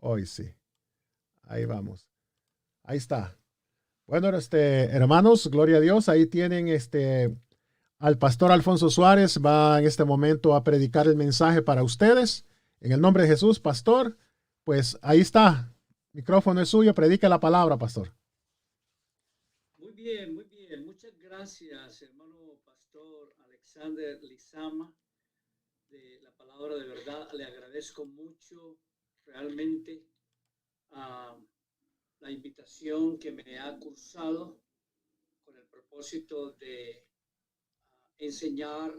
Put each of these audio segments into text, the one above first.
Hoy sí. Ahí vamos. Ahí está. Bueno, hermanos, gloria a Dios. Ahí tienen al pastor Alfonso Suárez. Va en este momento a predicar el mensaje para ustedes. En el nombre de Jesús, pastor. Pues ahí está. Micrófono es suyo. Predica la palabra, pastor. Muy bien, muy bien. Muchas gracias, hermano pastor Alexander Lizama, de la palabra de verdad. Le agradezco mucho realmente a la invitación que me ha cursado con el propósito de enseñar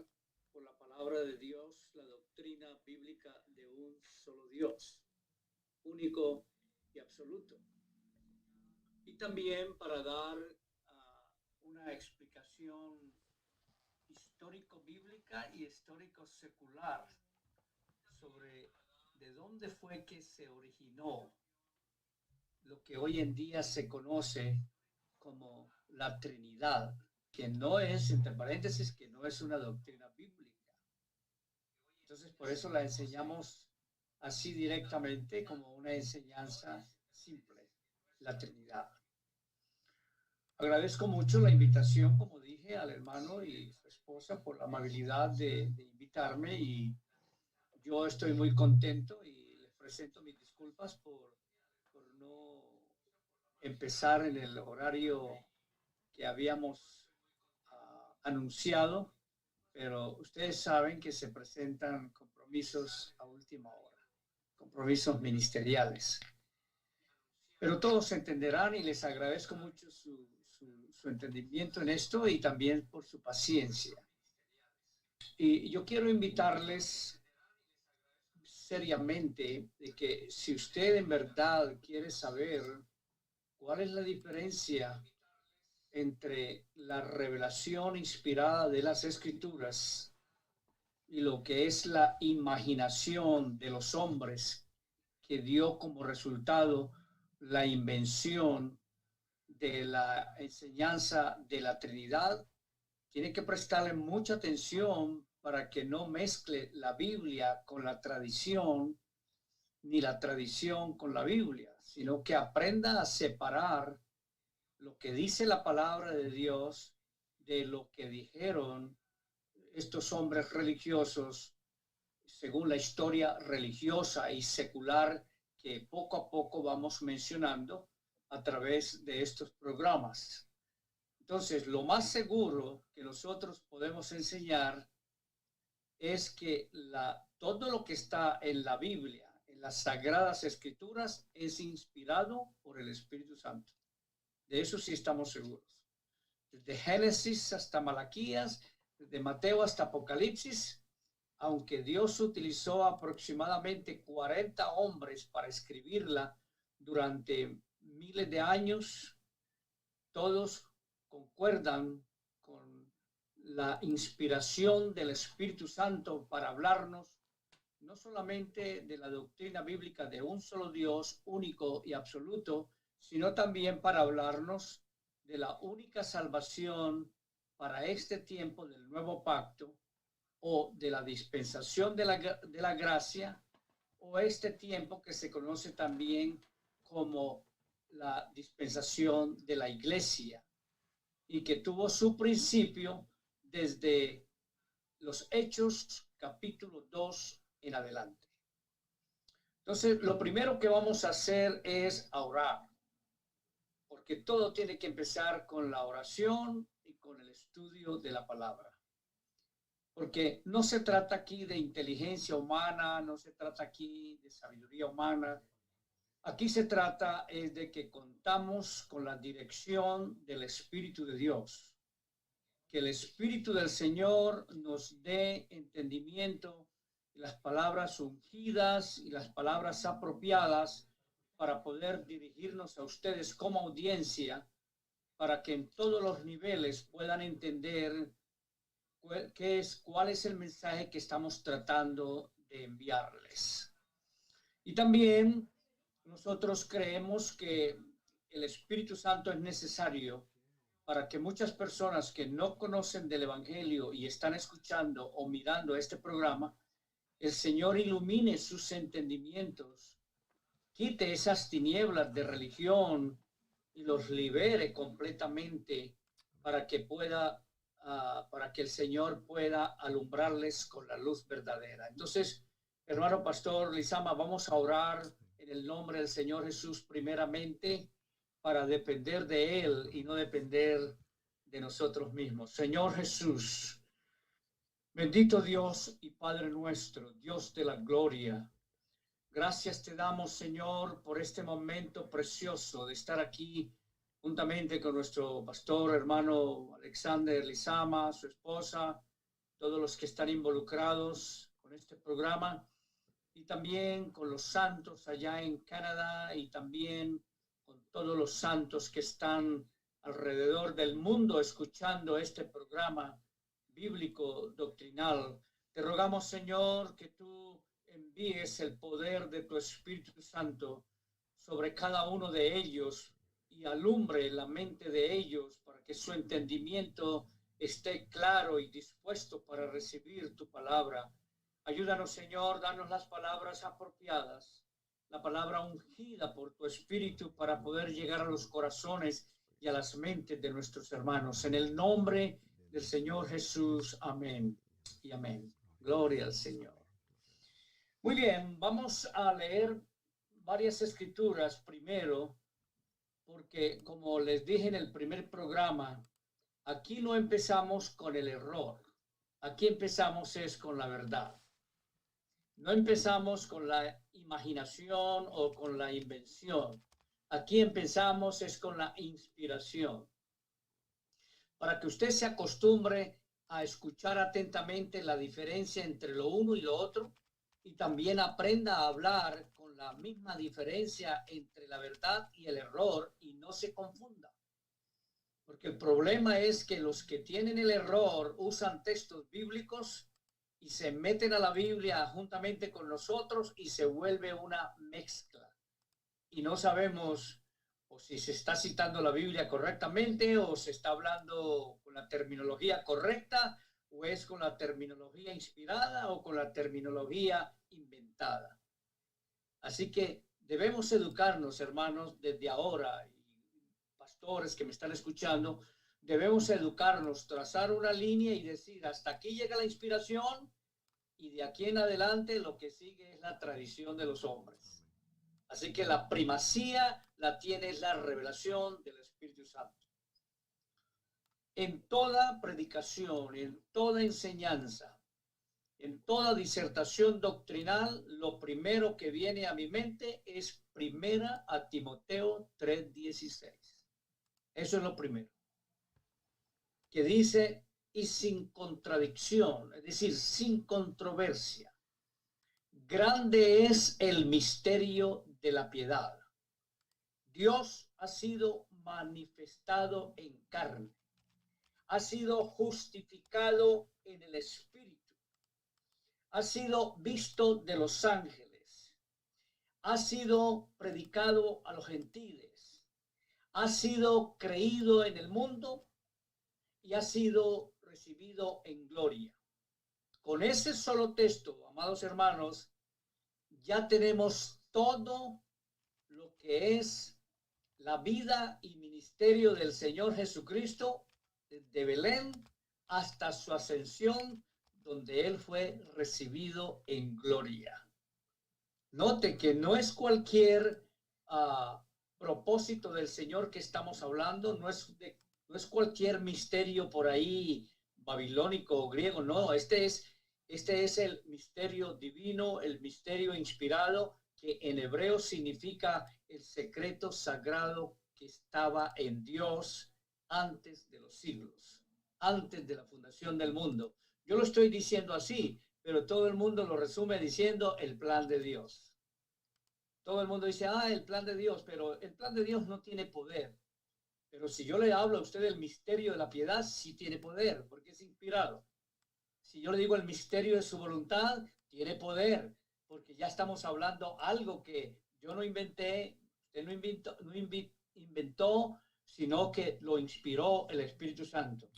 por la palabra de Dios la doctrina bíblica de un solo Dios, único y absoluto. Y también para dar una explicación histórico-bíblica y histórico-secular sobre de dónde fue que se originó lo que hoy en día se conoce como la Trinidad, que no es, entre paréntesis, que no es una doctrina bíblica. Entonces, por eso la enseñamos así directamente como una enseñanza simple, la Trinidad. Agradezco mucho la invitación, como dije, al hermano y su esposa por la amabilidad de invitarme, y yo estoy muy contento y les presento mis disculpas por no empezar en el horario que habíamos anunciado, pero ustedes saben que se presentan compromisos a última hora, compromisos ministeriales. Pero todos entenderán y les agradezco mucho su entendimiento en esto y también por su paciencia. Y yo quiero invitarles seriamente de que si usted en verdad quiere saber cuál es la diferencia entre la revelación inspirada de las Escrituras y lo que es la imaginación de los hombres que dio como resultado la invención de la enseñanza de la Trinidad, tiene que prestarle mucha atención para que no mezcle la Biblia con la tradición, ni la tradición con la Biblia, sino que aprenda a separar lo que dice la palabra de Dios de lo que dijeron estos hombres religiosos según la historia religiosa y secular que poco a poco vamos mencionando a través de estos programas. Entonces, lo más seguro que nosotros podemos enseñar es que todo lo que está en la Biblia, en las Sagradas Escrituras, es inspirado por el Espíritu Santo. De eso sí estamos seguros. Desde Génesis hasta Malaquías, desde Mateo hasta Apocalipsis, aunque Dios utilizó aproximadamente 40 hombres para escribirla durante miles de años, todos concuerdan con la inspiración del Espíritu Santo para hablarnos no solamente de la doctrina bíblica de un solo Dios único y absoluto, sino también para hablarnos de la única salvación para este tiempo del nuevo pacto, o de la dispensación de la gracia, o este tiempo que se conoce también como la dispensación de la iglesia, y que tuvo su principio desde los Hechos capítulo 2 en adelante. Entonces, lo primero que vamos a hacer es orar, porque todo tiene que empezar con la oración y con el estudio de la palabra. Porque no se trata aquí de inteligencia humana, no se trata aquí de sabiduría humana. Aquí se trata es de que contamos con la dirección del Espíritu de Dios. Que el Espíritu del Señor nos dé entendimiento, las palabras ungidas y las palabras apropiadas para poder dirigirnos a ustedes como audiencia, para que en todos los niveles puedan entender cuál es el mensaje que estamos tratando de enviarles. Y también nosotros creemos que el Espíritu Santo es necesario para que muchas personas que no conocen del Evangelio y están escuchando o mirando este programa, el Señor ilumine sus entendimientos quite esas tinieblas de religión y los libere completamente para que para que el Señor pueda alumbrarles con la luz verdadera. Entonces, hermano pastor Lizama, vamos a orar en el nombre del Señor Jesús primeramente para depender de Él y no depender de nosotros mismos. Señor Jesús, bendito Dios y Padre nuestro, Dios de la gloria, gracias te damos, Señor, por este momento precioso de estar aquí juntamente con nuestro pastor, hermano Alexander Lizama, su esposa, todos los que están involucrados con este programa, y también con los santos allá en Canadá y también con todos los santos que están alrededor del mundo escuchando este programa bíblico doctrinal. Te rogamos, Señor, que tú envíes el poder de tu Espíritu Santo sobre cada uno de ellos y alumbre la mente de ellos para que su entendimiento esté claro y dispuesto para recibir tu palabra. Ayúdanos, Señor, danos las palabras apropiadas, la palabra ungida por tu Espíritu para poder llegar a los corazones y a las mentes de nuestros hermanos. En el nombre del Señor Jesús, amén y amén. Gloria al Señor. Muy bien, vamos a leer varias escrituras primero, porque como les dije en el primer programa, aquí no empezamos con el error, aquí empezamos es con la verdad. No empezamos con la imaginación o con la invención. Aquí empezamos es con la inspiración. Para que usted se acostumbre a escuchar atentamente la diferencia entre lo uno y lo otro y también aprenda a hablar con la misma diferencia entre la verdad y el error y no se confunda. Porque el problema es que los que tienen el error usan textos bíblicos y se meten a la Biblia juntamente con nosotros y se vuelve una mezcla. Y no sabemos o si se está citando la Biblia correctamente o se está hablando con la terminología correcta o es con la terminología inspirada o con la terminología inventada. Así que debemos educarnos, hermanos, desde ahora, y pastores que me están escuchando, debemos educarnos, trazar una línea y decir, hasta aquí llega la inspiración y de aquí en adelante lo que sigue es la tradición de los hombres. Así que la primacía la tiene la revelación del Espíritu Santo. En toda predicación, en toda enseñanza, en toda disertación doctrinal, lo primero que viene a mi mente es primera a Timoteo 3:16. Eso es lo primero. Que dice, y sin contradicción, es decir, sin controversia. Grande es el misterio de la piedad. Dios ha sido manifestado en carne, ha sido justificado en el Espíritu, ha sido visto de los ángeles, ha sido predicado a los gentiles, ha sido creído en el mundo y ha sido recibido en gloria. Con ese solo texto, amados hermanos, ya tenemos todo lo que es la vida y ministerio del Señor Jesucristo desde Belén hasta su ascensión, donde Él fue recibido en gloria. Note que no es cualquier propósito del Señor que estamos hablando, no es cualquier misterio por ahí babilónico o griego, no, este es el misterio divino, el misterio inspirado, que en hebreo significa el secreto sagrado que estaba en Dios antes de los siglos, antes de la fundación del mundo. Yo lo estoy diciendo así, pero todo el mundo lo resume diciendo el plan de Dios. Todo el mundo dice, el plan de Dios, pero el plan de Dios no tiene poder. Pero si yo le hablo a usted del misterio de la piedad, sí tiene poder, porque es inspirado. Si yo le digo el misterio de su voluntad, tiene poder, porque ya estamos hablando algo que yo no inventé, usted no inventó, sino que lo inspiró el Espíritu Santo.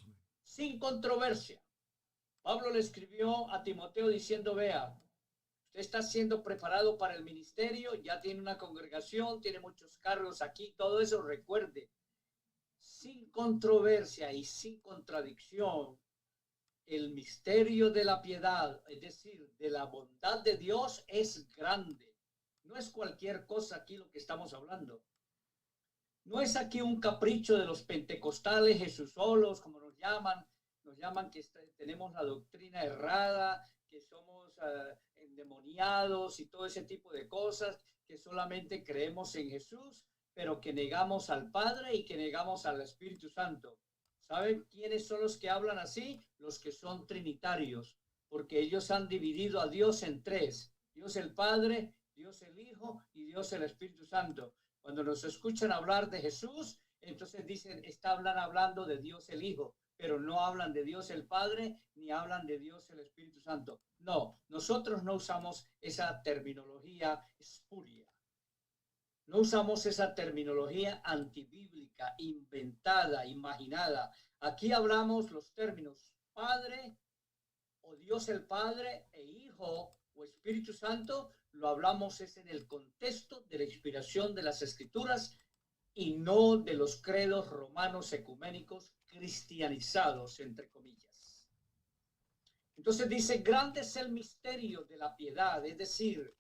Sin controversia. Pablo le escribió a Timoteo diciendo, vea, Usted está siendo preparado para el ministerio, ya tiene una congregación, tiene muchos cargos aquí, todo eso. Recuerde, sin controversia y sin contradicción, el misterio de la piedad, es decir, de la bondad de Dios, es grande. No es cualquier cosa aquí lo que estamos hablando. No es aquí un capricho de los pentecostales, Jesús solos, como nos llaman que tenemos la doctrina errada, que somos endemoniados y todo ese tipo de cosas, que solamente creemos en Jesús, pero que negamos al Padre y que negamos al Espíritu Santo. ¿Saben quiénes son los que hablan así? Los que son trinitarios, porque ellos han dividido a Dios en tres: Dios el Padre, Dios el Hijo y Dios el Espíritu Santo. Cuando nos escuchan hablar de Jesús, entonces dicen, están hablando de Dios el Hijo, pero no hablan de Dios el Padre, ni hablan de Dios el Espíritu Santo. No, nosotros no usamos esa terminología espuria. No usamos esa terminología antibíblica, inventada, imaginada. Aquí hablamos los términos Padre o Dios el Padre e Hijo o Espíritu Santo. Lo hablamos es en el contexto de la inspiración de las Escrituras y no de los credos romanos ecuménicos cristianizados, entre comillas. Entonces dice, grande es el misterio de la piedad, es decir,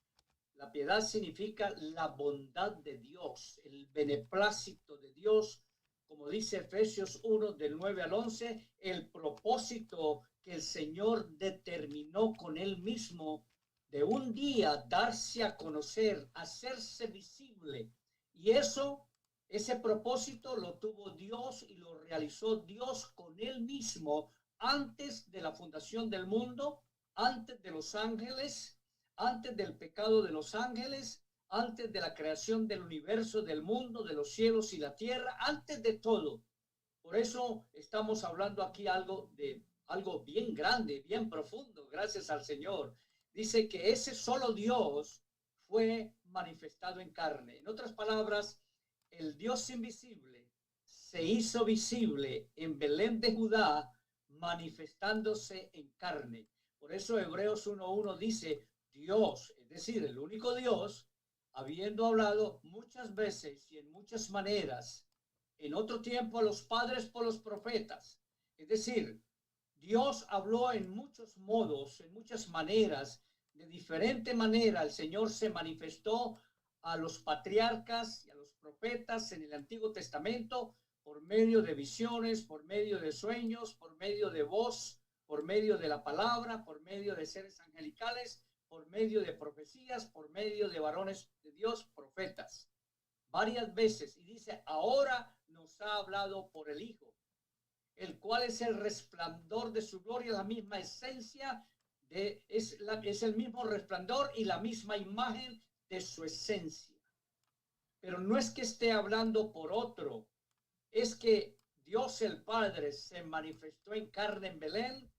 la piedad significa la bondad de Dios, el beneplácito de Dios, como dice Efesios 1, del 9 al 11, el propósito que el Señor determinó con él mismo de un día darse a conocer, hacerse visible. Y ese propósito lo tuvo Dios y lo realizó Dios con él mismo antes de la fundación del mundo, antes de los ángeles, antes del pecado de los ángeles, antes de la creación del universo, del mundo, de los cielos y la tierra, antes de todo. Por eso estamos hablando aquí algo bien grande, bien profundo, gracias al Señor. Dice que ese solo Dios fue manifestado en carne. En otras palabras, el Dios invisible se hizo visible en Belén de Judá, manifestándose en carne. Por eso Hebreos 1:1 dice, Dios, es decir, el único Dios, habiendo hablado muchas veces y en muchas maneras, en otro tiempo a los padres por los profetas. Es decir, Dios habló en muchos modos, en muchas maneras, de diferente manera. El Señor se manifestó a los patriarcas y a los profetas en el Antiguo Testamento por medio de visiones, por medio de sueños, por medio de voz, por medio de la palabra, por medio de seres angelicales, por medio de profecías, por medio de varones de Dios, profetas, varias veces. Y dice, ahora nos ha hablado por el Hijo, el cual es el resplandor de su gloria, la misma esencia, es el mismo resplandor y la misma imagen de su esencia. Pero no es que esté hablando por otro, es que Dios el Padre se manifestó en carne en Belén,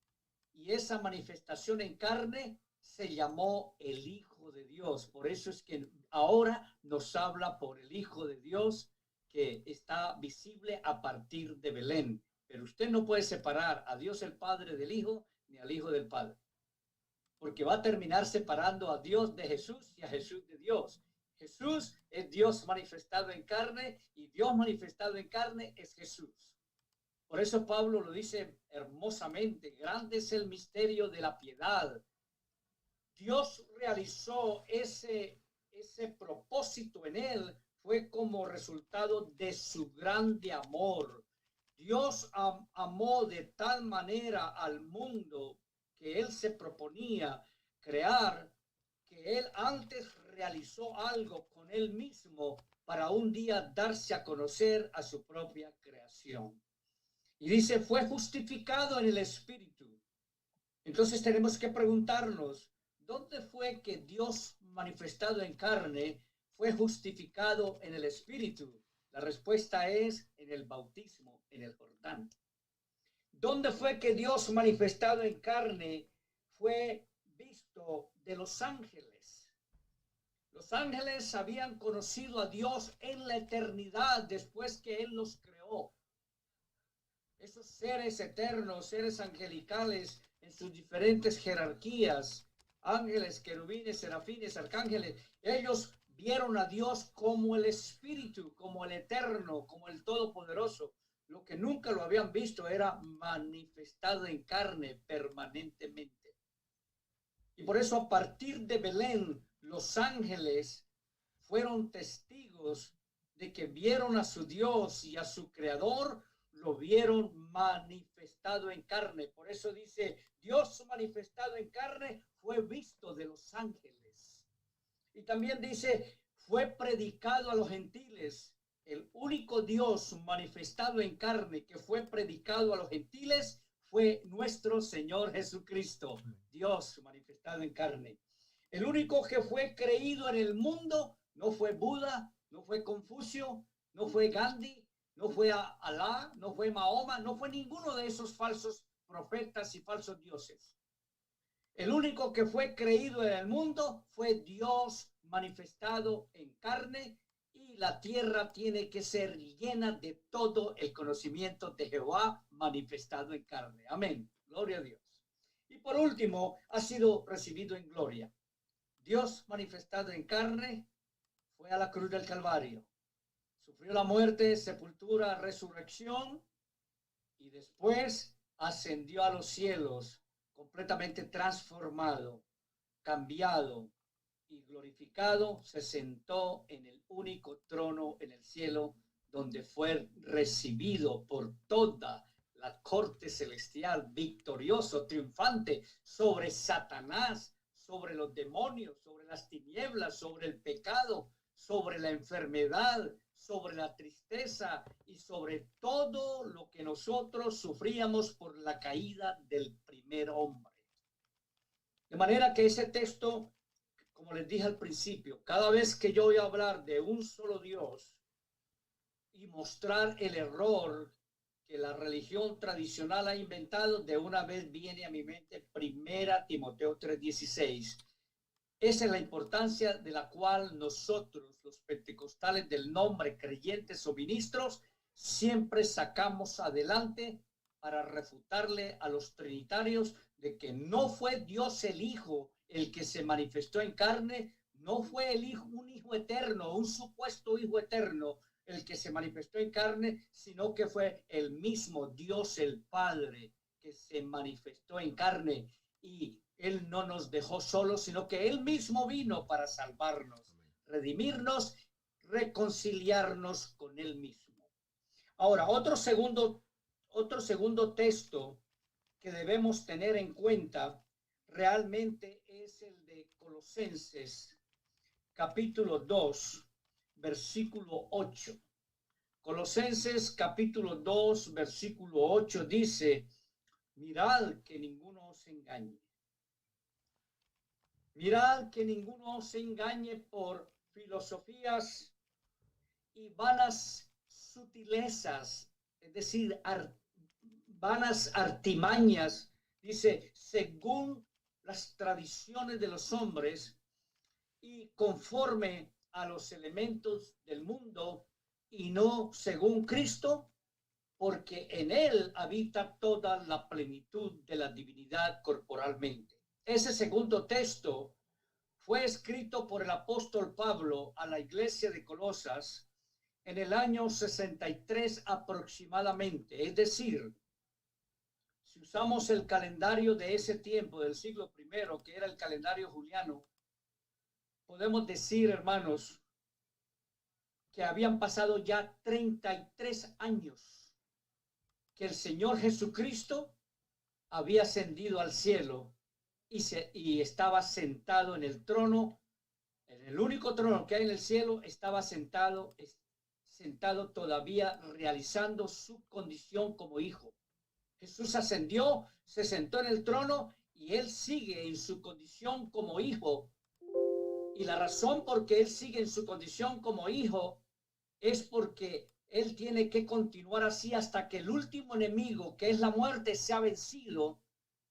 y esa manifestación en carne se llamó el Hijo de Dios. Por eso es que ahora nos habla por el Hijo de Dios, que está visible a partir de Belén. Pero usted no puede separar a Dios el Padre del Hijo, ni al Hijo del Padre, porque va a terminar separando a Dios de Jesús y a Jesús de Dios. Jesús es Dios manifestado en carne, y Dios manifestado en carne es Jesús. Por eso Pablo lo dice hermosamente, grande es el misterio de la piedad. Dios realizó ese propósito en él, fue como resultado de su grande amor. Dios amó de tal manera al mundo que él se proponía crear, que él antes realizó algo con él mismo para un día darse a conocer a su propia creación. Y dice, fue justificado en el Espíritu. Entonces tenemos que preguntarnos, ¿dónde fue que Dios manifestado en carne fue justificado en el Espíritu? La respuesta es en el bautismo, en el Jordán. ¿Dónde fue que Dios manifestado en carne fue visto de los ángeles? Los ángeles habían conocido a Dios en la eternidad después que Él los creó. Esos seres eternos, seres angelicales en sus diferentes jerarquías, ángeles, querubines, serafines, arcángeles. Ellos vieron a Dios como el Espíritu, como el Eterno, como el Todopoderoso. Lo que nunca lo habían visto era manifestado en carne permanentemente. Y por eso a partir de Belén, los ángeles fueron testigos de que vieron a su Dios y a su Creador, lo vieron manifestado en carne. Por eso dice, Dios manifestado en carne fue visto de los ángeles. Y también dice, fue predicado a los gentiles. El único Dios manifestado en carne que fue predicado a los gentiles fue nuestro Señor Jesucristo, Dios manifestado en carne. El único que fue creído en el mundo no fue Buda, no fue Confucio, no fue Gandhi, no fue Alá, no fue Mahoma, no fue ninguno de esos falsos profetas y falsos dioses. El único que fue creído en el mundo fue Dios manifestado en carne, y la tierra tiene que ser llena de todo el conocimiento de Jehová manifestado en carne. Amén. Gloria a Dios. Y por último, ha sido recibido en gloria. Dios manifestado en carne fue a la cruz del Calvario. Sufrió la muerte, sepultura, resurrección, y después ascendió a los cielos completamente transformado, cambiado y glorificado. Se sentó en el único trono en el cielo, donde fue recibido por toda la corte celestial, victorioso, triunfante sobre Satanás, sobre los demonios, sobre las tinieblas, sobre el pecado, sobre la enfermedad, sobre la tristeza y sobre todo lo que nosotros sufríamos por la caída del primer hombre. De manera que ese texto, como les dije al principio, cada vez que yo voy a hablar de un solo Dios y mostrar el error que la religión tradicional ha inventado, de una vez viene a mi mente 1 Timoteo 3:16. Esa es la importancia de la cual nosotros, los pentecostales del nombre, creyentes o ministros, siempre sacamos adelante para refutarle a los trinitarios de que no fue Dios el Hijo el que se manifestó en carne, no fue el Hijo, un Hijo eterno, un supuesto Hijo eterno, el que se manifestó en carne, sino que fue el mismo Dios el Padre que se manifestó en carne, y Él no nos dejó solos, sino que Él mismo vino para salvarnos, redimirnos, reconciliarnos con Él mismo. Ahora, otro segundo texto que debemos tener en cuenta realmente es el de Colosenses, capítulo 2, versículo 8. Colosenses, capítulo 2, versículo 8 dice: mirad que ninguno os engañe. Mirad que ninguno os engañe por filosofías y vanas sutilezas, es decir, vanas artimañas, dice, según las tradiciones de los hombres y conforme a los elementos del mundo, y no según Cristo, porque en Él habita toda la plenitud de la divinidad corporalmente. Ese segundo texto fue escrito por el apóstol Pablo a la iglesia de Colosas en el año 63 aproximadamente. Es decir, si usamos el calendario de ese tiempo, del siglo I, que era el calendario juliano, podemos decir, hermanos, que habían pasado ya 33 años que el Señor Jesucristo había ascendido al cielo y estaba sentado en el trono, en el único trono que hay en el cielo. Estaba sentado todavía realizando su condición como hijo. Jesús ascendió, se sentó en el trono y Él sigue en su condición como hijo. Y la razón por que Él sigue en su condición como hijo es porque Él tiene que continuar así hasta que el último enemigo, que es la muerte, sea vencido,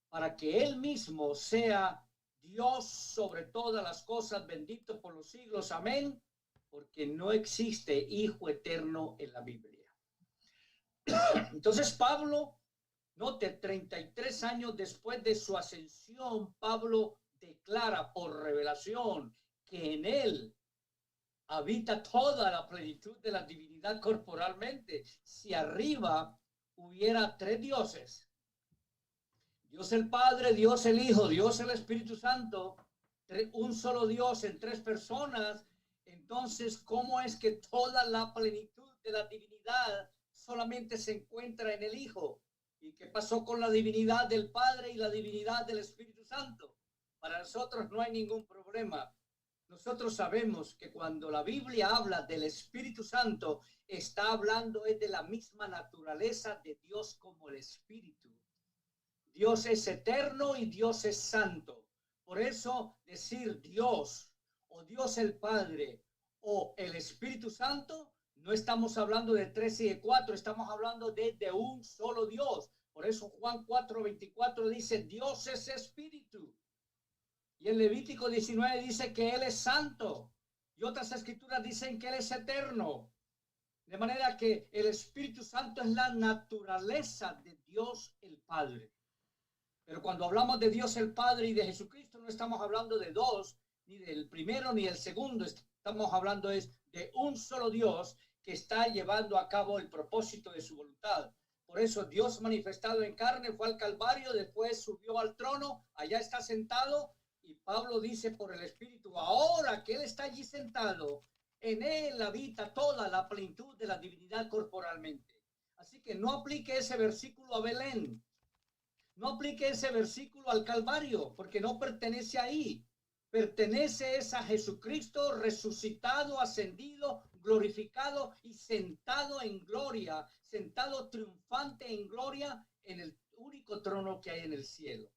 para que Él mismo sea Dios sobre todas las cosas, bendito por los siglos. Amén. Porque no existe hijo eterno en la Biblia. Entonces Pablo, note, 33 años después de su ascensión, Pablo declara por revelación que en él habita toda la plenitud de la divinidad corporalmente. Si arriba hubiera tres dioses, Dios el Padre, Dios el Hijo, Dios el Espíritu Santo, un solo Dios en tres personas, entonces, ¿cómo es que toda la plenitud de la divinidad solamente se encuentra en el Hijo? ¿Y qué pasó con la divinidad del Padre y la divinidad del Espíritu Santo? Para nosotros no hay ningún problema. Nosotros sabemos que cuando la Biblia habla del Espíritu Santo, está hablando de la misma naturaleza de Dios como el Espíritu. Dios es eterno y Dios es santo. Por eso decir Dios o Dios el Padre o el Espíritu Santo, no estamos hablando de tres y de cuatro, estamos hablando de un solo Dios. Por eso Juan 4:24 dice, Dios es espíritu. Y el Levítico 19 dice que Él es santo. Y otras escrituras dicen que Él es eterno. De manera que el Espíritu Santo es la naturaleza de Dios el Padre. Pero cuando hablamos de Dios el Padre y de Jesucristo, no estamos hablando de dos, ni del primero ni del segundo. Estamos hablando de un solo Dios que está llevando a cabo el propósito de su voluntad. Por eso Dios manifestado en carne fue al Calvario, después subió al trono, allá está sentado, y Pablo dice por el Espíritu, ahora que Él está allí sentado, en Él habita toda la plenitud de la divinidad corporalmente. Así que no aplique ese versículo a Belén. No aplique ese versículo al Calvario, porque no pertenece ahí. Pertenece es a Jesucristo resucitado, ascendido, glorificado y sentado en gloria, sentado triunfante en gloria en el único trono que hay en el cielo.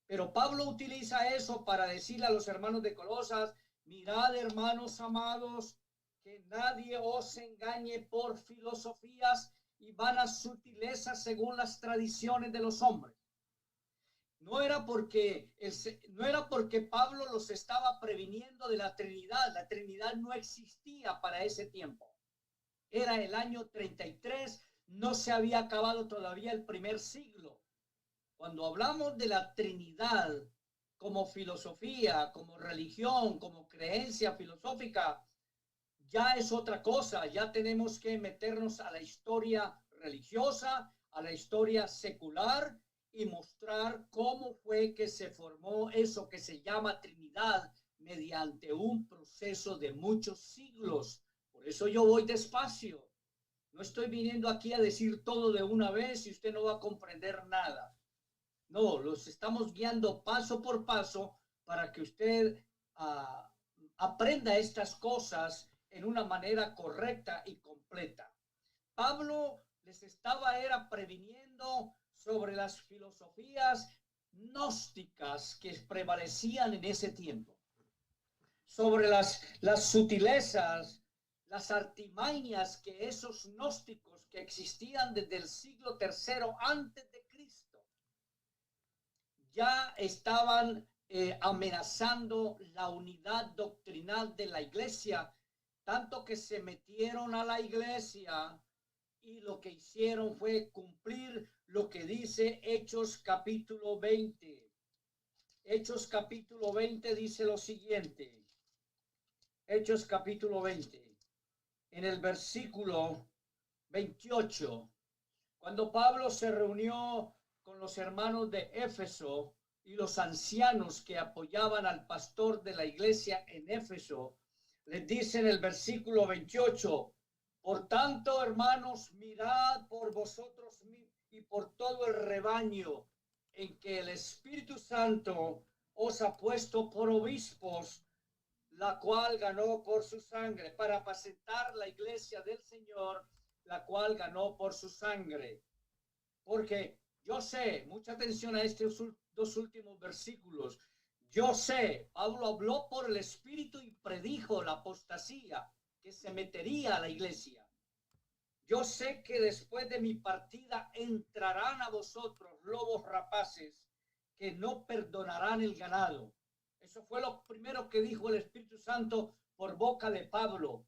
Pero Pablo utiliza eso para decirle a los hermanos de Colosas, mirad, hermanos amados, que nadie os engañe por filosofías y vanas sutilezas según las tradiciones de los hombres. No era porque Pablo los estaba previniendo de la Trinidad. La Trinidad no existía para ese tiempo. Era el año 33, no se había acabado todavía el primer siglo. Cuando hablamos de la Trinidad como filosofía, como religión, como creencia filosófica, ya es otra cosa. Ya tenemos que meternos a la historia religiosa, a la historia secular y mostrar cómo fue que se formó eso que se llama Trinidad mediante un proceso de muchos siglos. Por eso yo voy despacio. No estoy viniendo aquí a decir todo de una vez y usted no va a comprender nada. No, los estamos guiando paso por paso para que usted aprenda estas cosas en una manera correcta y completa. Pablo les era previniendo sobre las filosofías gnósticas que prevalecían en ese tiempo, sobre las sutilezas, las artimañas que esos gnósticos que existían desde el siglo III antes de Cristo ya estaban amenazando la unidad doctrinal de la iglesia, tanto que se metieron a la iglesia y lo que hicieron fue cumplir lo que dice Hechos capítulo 20. Hechos capítulo 20 dice lo siguiente. Hechos capítulo 20. En el versículo 28, cuando Pablo se reunió con los hermanos de Éfeso y los ancianos que apoyaban al pastor de la iglesia en Éfeso, les dice en el versículo 28, por tanto, hermanos, mirad por vosotros y por todo el rebaño en que el Espíritu Santo os ha puesto por obispos, la cual ganó por su sangre, para apacentar la iglesia del Señor, la cual ganó por su sangre. Porque yo sé, mucha atención a estos dos últimos versículos, yo sé, Pablo habló por el Espíritu y predijo la apostasía que se metería a la iglesia. Yo sé que después de mi partida entrarán a vosotros lobos rapaces que no perdonarán el ganado. Eso fue lo primero que dijo el Espíritu Santo por boca de Pablo.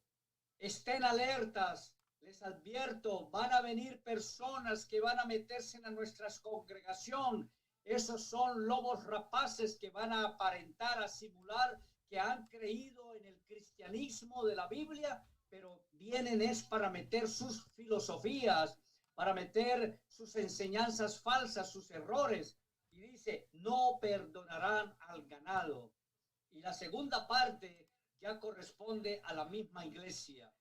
Estén alertas, les advierto, van a venir personas que van a meterse en nuestra congregación Esos son lobos rapaces que van a aparentar, a simular que han creído en el cristianismo de la Biblia, pero vienen es para meter sus filosofías, para meter sus enseñanzas falsas, sus errores. Y dice, no perdonarán al ganado. Y la segunda parte ya corresponde a la misma iglesia.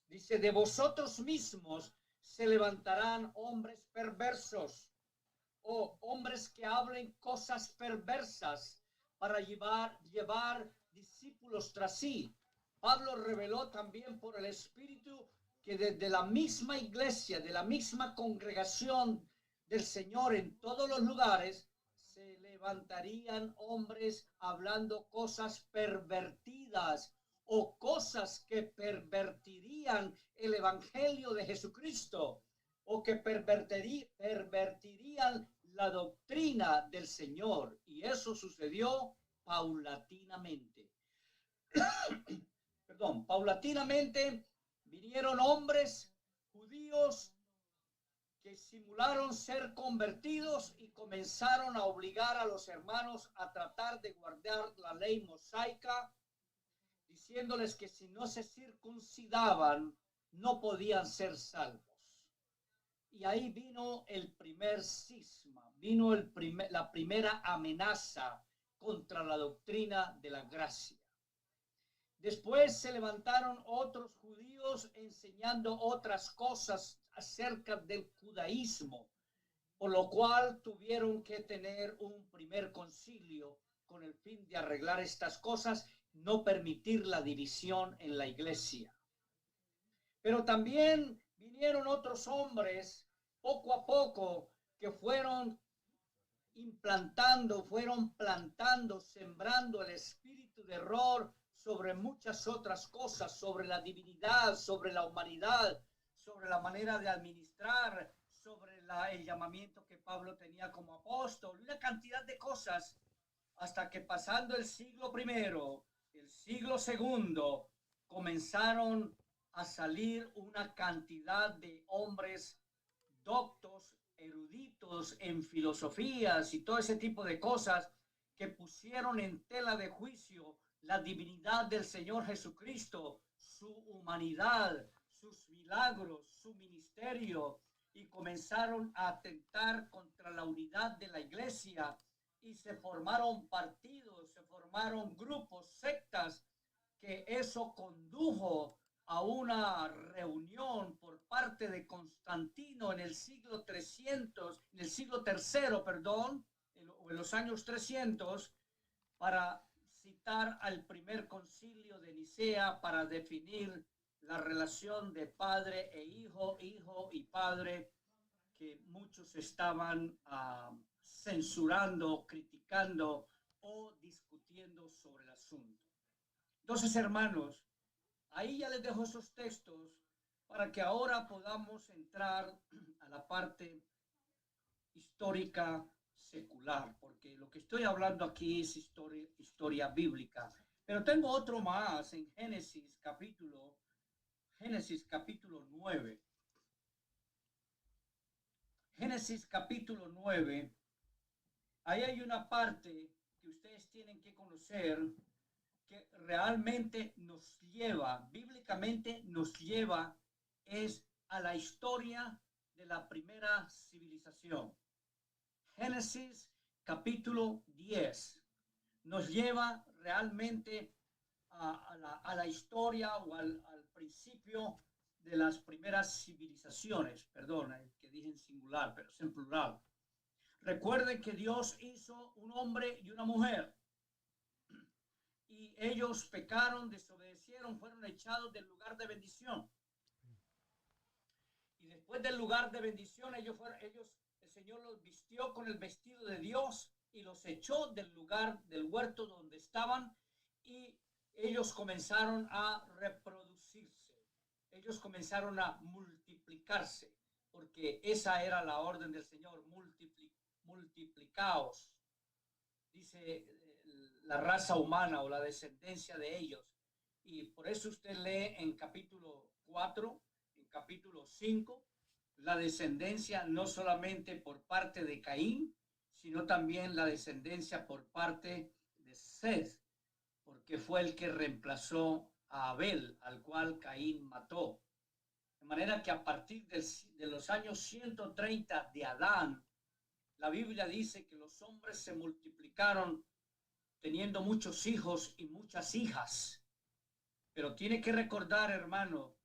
Dice, de vosotros mismos se levantarán hombres perversos o hombres que hablen cosas perversas para llevar discípulos tras sí. Pablo reveló también por el Espíritu que desde la misma iglesia, de la misma congregación del Señor en todos los lugares, se levantarían hombres hablando cosas pervertidas o cosas que pervertirían el Evangelio de Jesucristo o que pervertirían la doctrina del Señor. Y eso sucedió paulatinamente. Perdón, paulatinamente vinieron hombres judíos que simularon ser convertidos y comenzaron a obligar a los hermanos a tratar de guardar la ley mosaica, diciéndoles que si no se circuncidaban no podían ser salvos. Y ahí vino el primer cisma, vino la primera amenaza contra la doctrina de la gracia. Después se levantaron otros judíos enseñando otras cosas acerca del judaísmo, por lo cual tuvieron que tener un primer concilio con el fin de arreglar estas cosas, no permitir la división en la iglesia. Pero también vinieron otros hombres poco a poco que fueron plantando, sembrando el espíritu de error sobre muchas otras cosas, sobre la divinidad, sobre la humanidad, sobre la manera de administrar, sobre el llamamiento que Pablo tenía como apóstol, una cantidad de cosas, hasta que pasando el siglo primero, el siglo segundo, comenzaron a salir una cantidad de hombres doctos, eruditos en filosofías y todo ese tipo de cosas que pusieron en tela de juicio la divinidad del Señor Jesucristo, su humanidad, sus milagros, su ministerio, y comenzaron a atentar contra la unidad de la iglesia, y se formaron partidos, se formaron grupos, sectas, que eso condujo a una reunión por parte de Constantino en el siglo 300, en el siglo tercero, perdón, en los años 300, para citar al primer concilio de Nicea para definir la relación de padre e hijo, hijo y padre, que muchos estaban censurando, criticando o discutiendo sobre el asunto. Entonces, hermanos, ahí ya les dejo esos textos para que ahora podamos entrar a la parte histórica secular, porque lo que estoy hablando aquí es historia bíblica. Pero tengo otro más en Génesis capítulo 9. Génesis capítulo 9, ahí hay una parte que ustedes tienen que conocer, que realmente nos lleva, bíblicamente nos lleva, es a la historia de la primera civilización. Génesis capítulo 10 nos lleva realmente a la historia o al principio de las primeras civilizaciones. Perdona, que dije en singular, pero es en plural. Recuerden que Dios hizo un hombre y una mujer, y ellos pecaron, desobedecieron, fueron echados del lugar de bendición. Y después del lugar de bendición, el Señor los vistió con el vestido de Dios y los echó del lugar, del huerto donde estaban, y ellos comenzaron a reproducirse. Ellos comenzaron a multiplicarse, porque esa era la orden del Señor: multiplicaos. Dice la raza humana o la descendencia de ellos. Y por eso usted lee en capítulo 4, en capítulo 5, la descendencia no solamente por parte de Caín, sino también la descendencia por parte de Seth, porque fue el que reemplazó a Abel, al cual Caín mató. De manera que a partir de los años 130 de Adán, la Biblia dice que los hombres se multiplicaron teniendo muchos hijos y muchas hijas. Pero tiene que recordar, hermano,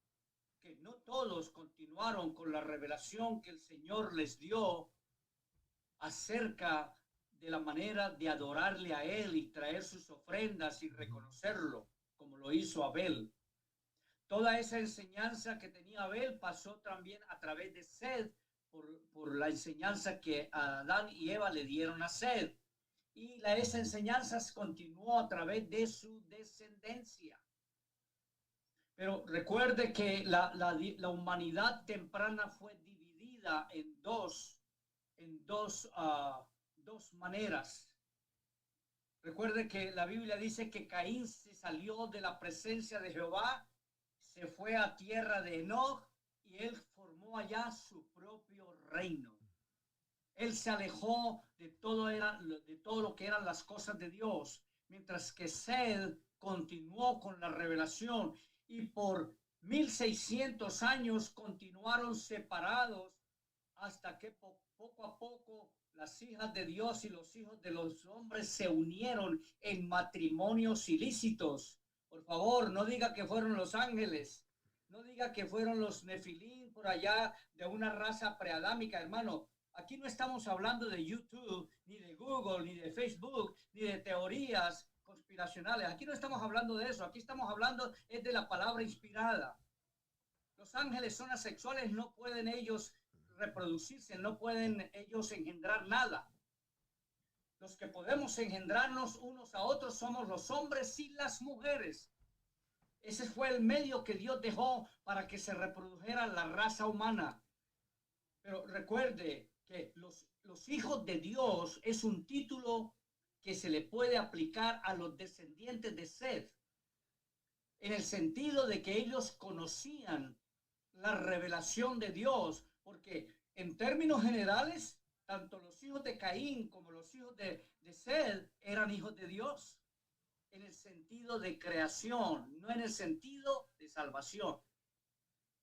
que no todos continuaron con la revelación que el Señor les dio acerca de la manera de adorarle a Él y traer sus ofrendas y reconocerlo, como lo hizo Abel. Toda esa enseñanza que tenía Abel pasó también a través de Seth, por la enseñanza que Adán y Eva le dieron a Seth. Y esa enseñanza continuó a través de su descendencia. Pero recuerde que la humanidad temprana fue dividida en dos maneras. Recuerde que la Biblia dice que Caín se salió de la presencia de Jehová, se fue a tierra de Enoch y él formó allá su propio reino. Él se alejó de todo lo que eran las cosas de Dios, mientras que Seth continuó con la revelación y por 1600 años continuaron separados hasta que poco a poco las hijas de Dios y los hijos de los hombres se unieron en matrimonios ilícitos. Por favor, no diga que fueron los ángeles, no diga que fueron los nefilín por allá de una raza preadámica, hermano. Aquí no estamos hablando de YouTube, ni de Google, ni de Facebook, ni de teorías conspiracionales. Aquí no estamos hablando de eso. Aquí estamos hablando es de la palabra inspirada. Los ángeles son asexuales, no pueden ellos reproducirse, no pueden ellos engendrar nada. Los que podemos engendrarnos unos a otros somos los hombres y las mujeres. Ese fue el medio que Dios dejó para que se reprodujera la raza humana. Pero recuerde que los hijos de Dios es un título que se le puede aplicar a los descendientes de Seth, en el sentido de que ellos conocían la revelación de Dios, porque en términos generales, tanto los hijos de Caín como los hijos de Seth eran hijos de Dios, en el sentido de creación, no en el sentido de salvación.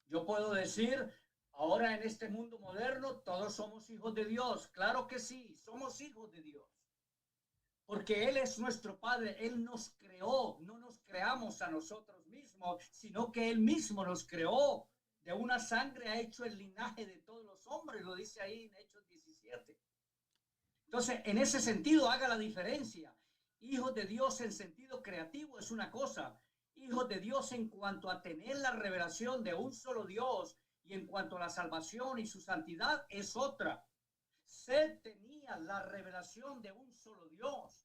Yo puedo decir, ahora en este mundo moderno, todos somos hijos de Dios. Claro que sí, somos hijos de Dios. Porque Él es nuestro Padre, Él nos creó, no nos creamos a nosotros mismos, sino que Él mismo nos creó. De una sangre ha hecho el linaje de todos los hombres, lo dice ahí en Hechos 17. Entonces, en ese sentido, haga la diferencia. Hijos de Dios en sentido creativo es una cosa. Hijos de Dios en cuanto a tener la revelación de un solo Dios y en cuanto a la salvación y su santidad es otra. Seth tenía la revelación de un solo Dios.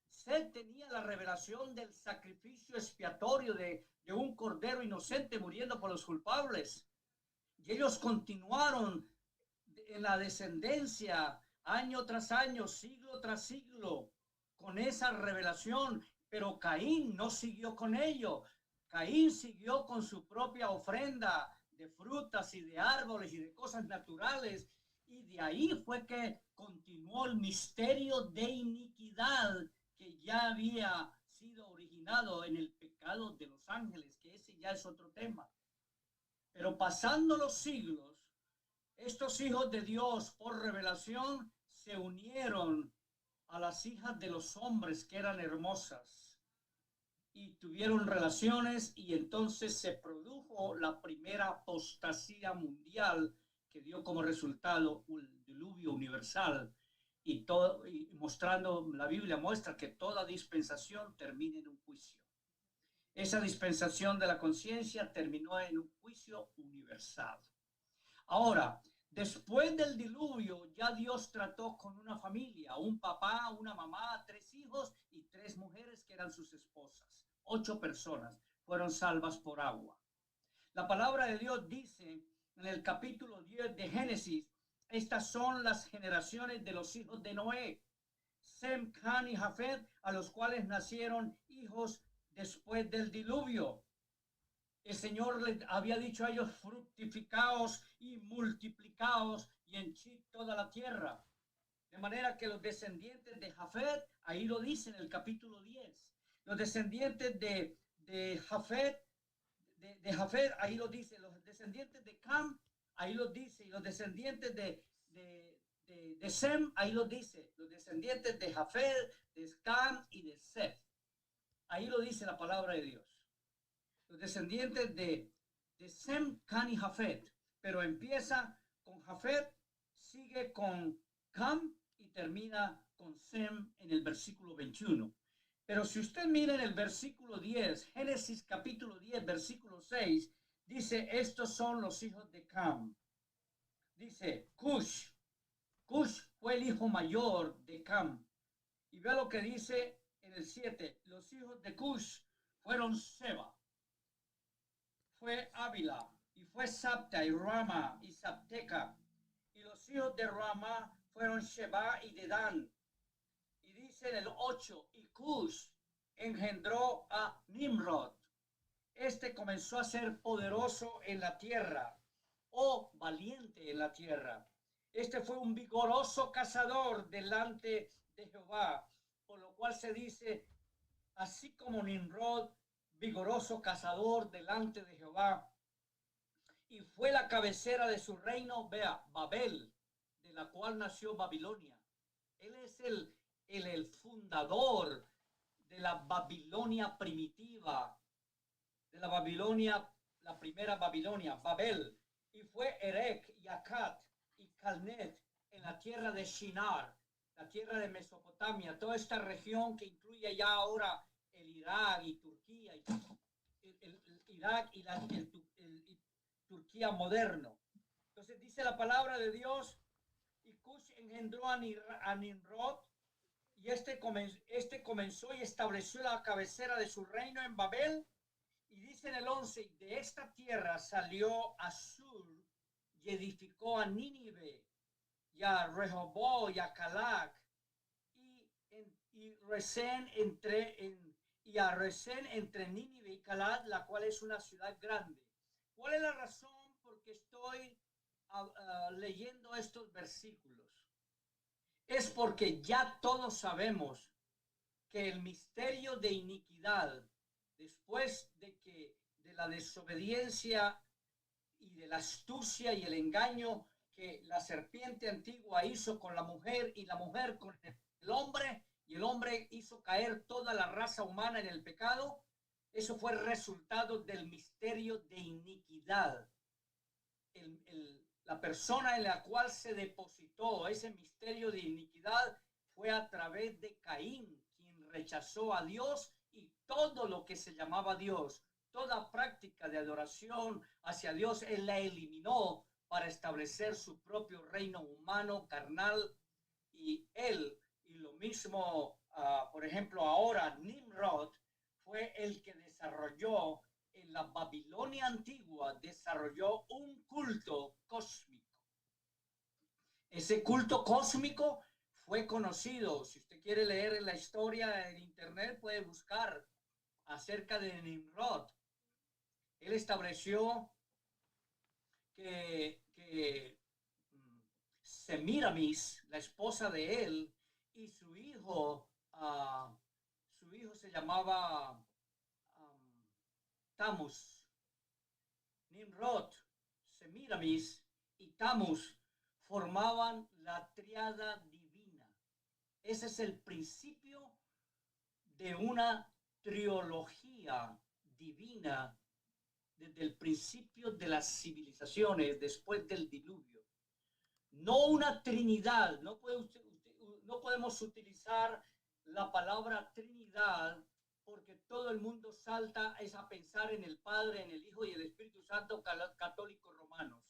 Seth tenía la revelación del sacrificio expiatorio de un cordero inocente muriendo por los culpables. Y ellos continuaron en la descendencia año tras año, siglo tras siglo, con esa revelación. Pero Caín no siguió con ello. Caín siguió con su propia ofrenda de frutas y de árboles y de cosas naturales. Y de ahí fue que continuó el misterio de iniquidad que ya había sido originado en el pecado de los ángeles, que ese ya es otro tema. Pero pasando los siglos, estos hijos de Dios por revelación se unieron a las hijas de los hombres que eran hermosas y tuvieron relaciones, y entonces se produjo la primera apostasía mundial que dio como resultado un diluvio universal, y mostrando, la Biblia muestra que toda dispensación termina en un juicio. Esa dispensación de la conciencia terminó en un juicio universal. Ahora, después del diluvio, ya Dios trató con una familia, un papá, una mamá, 3 hijos y 3 mujeres que eran sus esposas. 8 personas fueron salvas por agua. La palabra de Dios dice en el capítulo 10 de Génesis, estas son las generaciones de los hijos de Noé, Sem, Can y Jafet, a los cuales nacieron hijos después del diluvio. El Señor les había dicho a ellos, fructificaos y multiplicaos y henchid toda la tierra. De manera que los descendientes de Jafet, ahí lo dice en el capítulo 10, los descendientes de Jafet, Jafet, ahí lo dice, los descendientes de Cam, ahí lo dice, y los descendientes de Sem, ahí lo dice, los descendientes de Jafet, de Cam y de Seth. Ahí lo dice la palabra de Dios. Los descendientes de Sem, Cam y Jafet, pero empieza con Jafet, sigue con Cam y termina con Sem en el versículo 21. Pero si usted mira en el versículo 10, Génesis capítulo 10, versículo 6, dice, estos son los hijos de Cam. Dice, Cush. Cush fue el hijo mayor de Cam. Y vea lo que dice en el 7. Los hijos de Cush fueron Seba, fue Ávila, y fue Sabta, y Rama, y Sabteca. Y los hijos de Rama fueron Sheba y Dedán. Y dice en el 8, y Cush engendró a Nimrod. Este comenzó a ser poderoso en la tierra, o valiente en la tierra. Este fue un vigoroso cazador delante de Jehová, por lo cual se dice, así como Nimrod, vigoroso cazador delante de Jehová. Y fue la cabecera de su reino, vea, Babel, de la cual nació Babilonia. Él es el fundador de la Babilonia primitiva, de la Babilonia, la primera Babilonia, Babel. Y fue Erech y Akkad y Calnet en la tierra de Shinar, la tierra de Mesopotamia, toda esta región que incluye ya ahora el Irak y Turquía, y el Irak y el Turquía moderno. Entonces dice la palabra de Dios, y Cush engendró a Nimrod, y este comenzó y estableció la cabecera de su reino en Babel. Y dice en el 11, de esta tierra salió Asur y edificó a Nínive, y a Rehoboth y a Calac, y Resén entre Nínive y Calac, la cual es una ciudad grande. ¿Cuál es la razón por qué estoy leyendo estos versículos? Es porque ya todos sabemos que el misterio de iniquidad, después de la desobediencia y de la astucia y el engaño que la serpiente antigua hizo con la mujer y la mujer con el hombre, y el hombre hizo caer toda la raza humana en el pecado, eso fue el resultado del misterio de iniquidad. La persona en la cual se depositó ese misterio de iniquidad fue a través de Caín, quien rechazó a Dios y todo lo que se llamaba Dios, toda práctica de adoración hacia Dios, él la eliminó para establecer su propio reino humano, carnal, y lo mismo, por ejemplo, ahora Nimrod fue el que desarrolló en la Babilonia antigua, desarrolló un culto cósmico. Ese culto cósmico fue conocido. Si usted quiere leer en la historia en internet, puede buscar acerca de Nimrod. Él estableció que Semiramis, la esposa de él, y su hijo se llamaba Tammuz. Nimrod, Semiramis y Tammuz formaban la triada divina. Ese es el principio de una trilogía divina desde el principio de las civilizaciones después del diluvio. No una trinidad, no podemos utilizar la palabra Trinidad porque todo el mundo salta a pensar en el Padre, en el Hijo y el Espíritu Santo católicos romanos.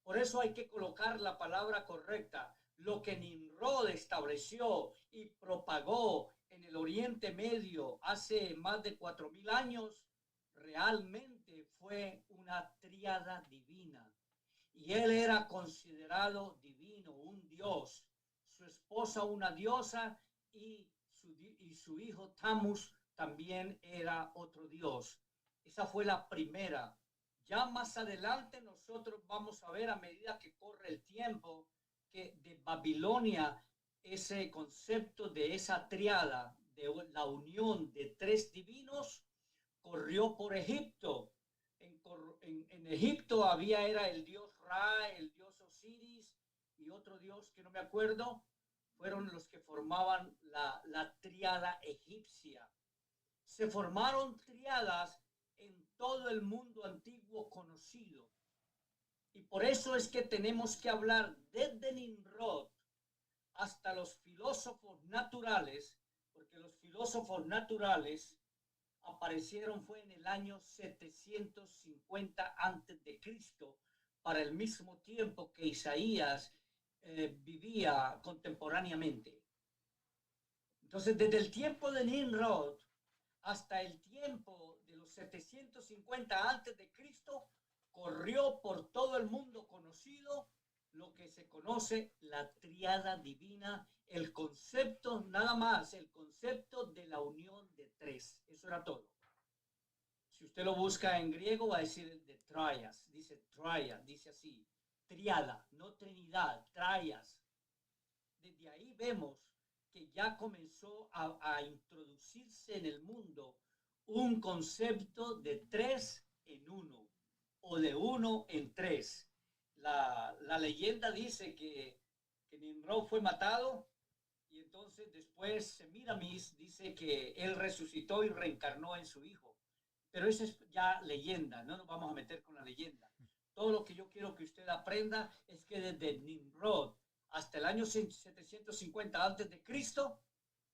Por eso hay que colocar la palabra correcta. Lo que Nimrod estableció y propagó en el Oriente Medio hace más de 4,000 años, realmente fue una tríada divina. Y él era considerado divino, un dios. Su esposa una diosa y su hijo Tammuz también era otro dios. Esa fue la primera. Ya más adelante nosotros vamos a ver, a medida que corre el tiempo, que de Babilonia ese concepto de esa triada, de la unión de tres divinos, corrió por Egipto. En Egipto era el dios Ra, el dios Osiris y otro dios que no me acuerdo, fueron los que formaban la triada egipcia. Se formaron triadas en todo el mundo antiguo conocido. Y por eso es que tenemos que hablar desde Nimrod hasta los filósofos naturales, porque los filósofos naturales aparecieron fue en el año 750 antes de Cristo, para el mismo tiempo que Isaías vivía contemporáneamente. Entonces, desde el tiempo de Nimrod hasta el tiempo de los 750 antes de Cristo, corrió por todo el mundo conocido lo que se conoce la triada divina, el concepto, nada más, el concepto de la unión de tres. Eso era todo. Si usted lo busca en griego, va a decir de trias, dice triad, dice así, triada, no trinidad, trias. Desde ahí vemos que ya comenzó a introducirse en el mundo un concepto de tres en uno o de uno en tres. La leyenda dice que Nimrod fue matado y entonces después Semiramis dice que él resucitó y reencarnó en su hijo. Pero eso es ya leyenda, no nos vamos a meter con la leyenda. Todo lo que yo quiero que usted aprenda es que desde Nimrod hasta el año 750 antes de Cristo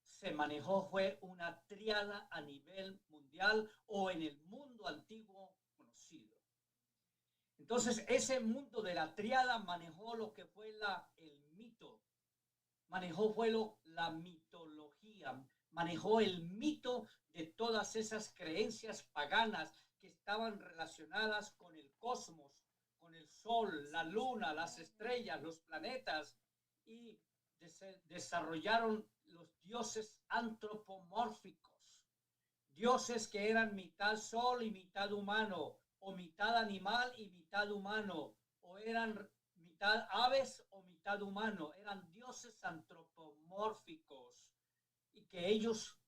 se manejó fue una triada a nivel mundial o en el mundo antiguo conocido. Entonces ese mundo de la triada manejó lo que fue el mito, manejó fue la mitología, manejó el mito de todas esas creencias paganas que estaban relacionadas con el cosmos, con el sol, la luna, las estrellas, los planetas, y desarrollaron los dioses antropomórficos, dioses que eran mitad sol y mitad humano, o mitad animal y mitad humano, o eran mitad aves o mitad humano, eran dioses antropomórficos y que ellos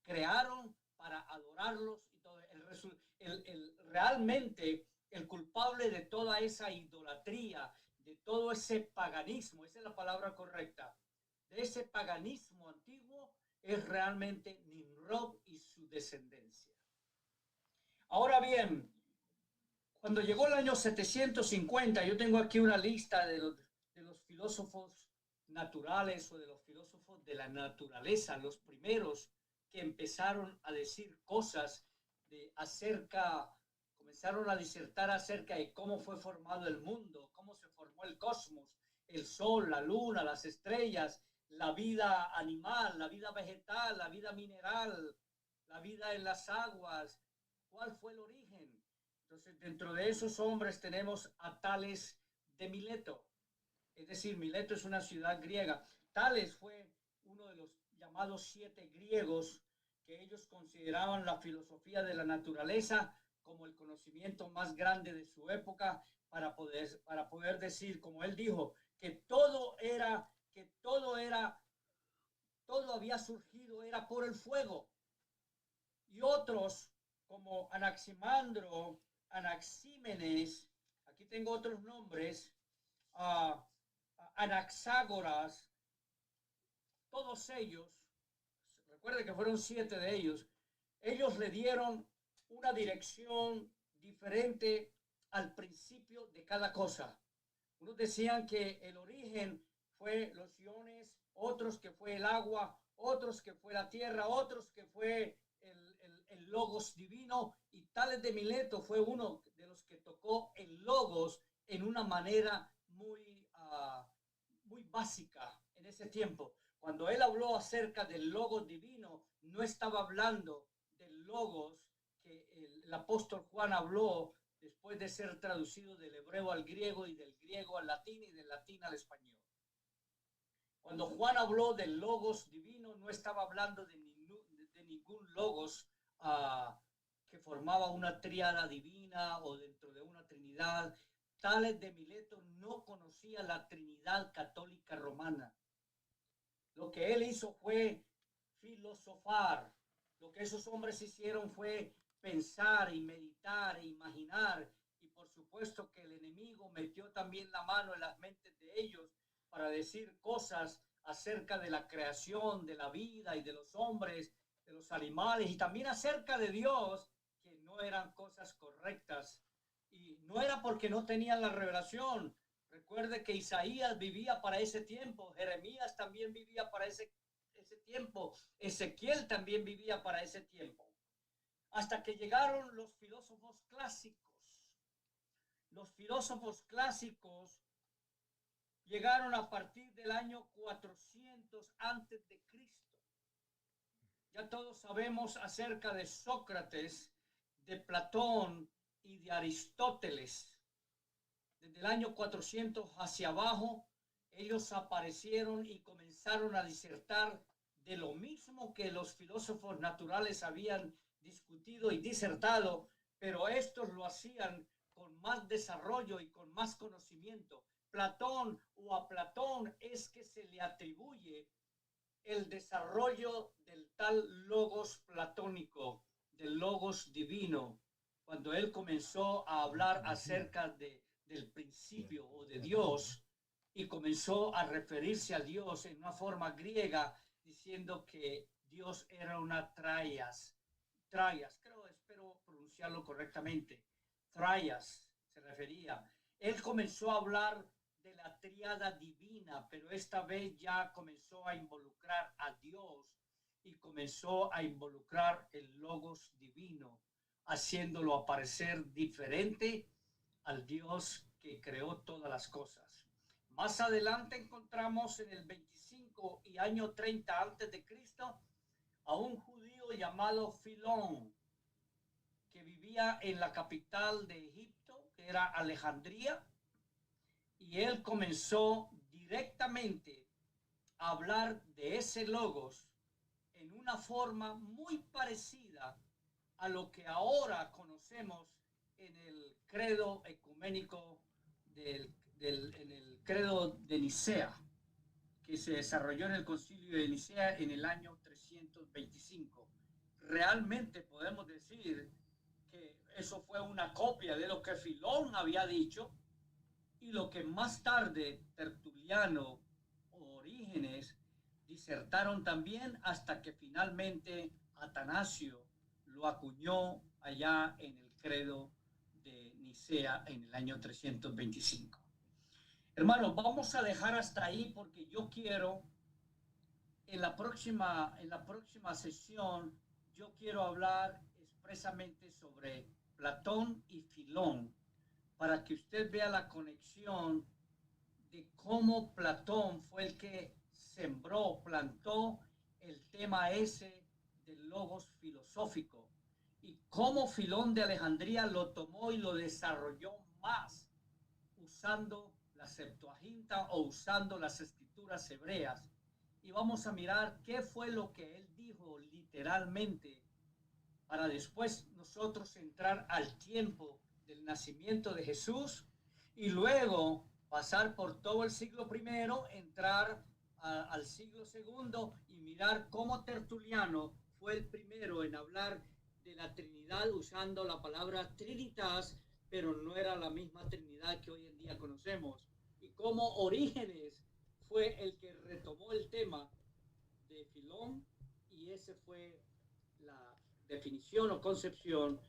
crearon para adorarlos y todo. Realmente el culpable de toda esa idolatría, de todo ese paganismo, esa es la palabra correcta, de ese paganismo antiguo, es realmente Nimrod y su descendencia. Ahora bien, cuando llegó el año 750, yo tengo aquí una lista de los filósofos naturales o de los filósofos de la naturaleza, los primeros que empezaron a decir cosas comenzaron a disertar acerca de cómo fue formado el mundo, cómo se formó el cosmos, el sol, la luna, las estrellas, la vida animal, la vida vegetal, la vida mineral, la vida en las aguas, cuál fue el origen. Entonces, dentro de esos hombres tenemos a Tales de Mileto. Es decir, Mileto es una ciudad griega. Tales fue uno de los llamados 7 griegos que ellos consideraban la filosofía de la naturaleza como el conocimiento más grande de su época para poder decir, como él dijo, que todo había surgido, era por el fuego. Y otros como Anaximandro, Anaxímenes, aquí tengo otros nombres, Anaxágoras, todos ellos, recuerde que fueron 7 de ellos, ellos le dieron una dirección diferente al principio de cada cosa. Unos decían que el origen fue los iones, otros que fue el agua, otros que fue la tierra, otros que fue el logos divino, y Tales de Mileto fue uno de los que tocó el logos en una manera muy básica en ese tiempo. Cuando él habló acerca del logos divino, no estaba hablando del logos que el apóstol Juan habló después de ser traducido del hebreo al griego y del griego al latín y del latín al español. Cuando Juan habló del logos divino, no estaba hablando de ningún logos que formaba una tríada divina o dentro de una trinidad. Tales de Mileto no conocía la Trinidad católica romana. Lo que él hizo fue filosofar. Lo que esos hombres hicieron fue pensar y meditar e imaginar. Y por supuesto que el enemigo metió también la mano en las mentes de ellos para decir cosas acerca de la creación, de la vida y de los hombres, de los animales, y también acerca de Dios, que no eran cosas correctas. Y no era porque no tenían la revelación. Recuerde que Isaías vivía para ese tiempo, Jeremías también vivía para ese tiempo, Ezequiel también vivía para ese tiempo. Hasta que llegaron los filósofos clásicos. Los filósofos clásicos llegaron a partir del año 400 antes de Cristo. Ya todos sabemos acerca de Sócrates, de Platón y de Aristóteles. Desde el año 400 hacia abajo, ellos aparecieron y comenzaron a disertar de lo mismo que los filósofos naturales habían discutido y disertado, pero estos lo hacían con más desarrollo y con más conocimiento. Platón, o a Platón es que se le atribuye el desarrollo del tal logos platónico, del logos divino, cuando él comenzó a hablar acerca del principio o de Dios, y comenzó a referirse a Dios en una forma griega, diciendo que Dios era una traias, espero pronunciarlo correctamente, traias se refería. Él comenzó a hablar de la tríada divina, pero esta vez ya comenzó a involucrar a Dios y comenzó a involucrar el logos divino, haciéndolo aparecer diferente al Dios que creó todas las cosas. Más adelante encontramos en el 25 y año 30 antes de Cristo a un judío llamado Filón, que vivía en la capital de Egipto, que era Alejandría, y él comenzó directamente a hablar de ese logos en una forma muy parecida a lo que ahora conocemos en el credo ecuménico en el credo de Nicea, que se desarrolló en el concilio de Nicea en el año 325. Realmente podemos decir que eso fue una copia de lo que Filón había dicho y lo que más tarde Tertuliano o Orígenes disertaron también, hasta que finalmente Atanasio lo acuñó allá en el credo de Nicea en el año 325. Hermanos, vamos a dejar hasta ahí porque yo quiero en la próxima sesión yo quiero hablar expresamente sobre Platón y Filón, para que usted vea la conexión de cómo Platón fue el que sembró, plantó el tema ese del logos filosófico, y cómo Filón de Alejandría lo tomó y lo desarrolló más usando la Septuaginta o usando las escrituras hebreas. Y vamos a mirar qué fue lo que él dijo literalmente, para después nosotros entrar al tiempo del nacimiento de Jesús y luego pasar por todo el siglo primero, entrar al siglo segundo y mirar cómo Tertuliano fue el primero en hablar de la Trinidad usando la palabra Trinitas, pero no era la misma Trinidad que hoy en día conocemos, y cómo Orígenes fue el que retomó el tema de Filón, y ese fue la definición o concepción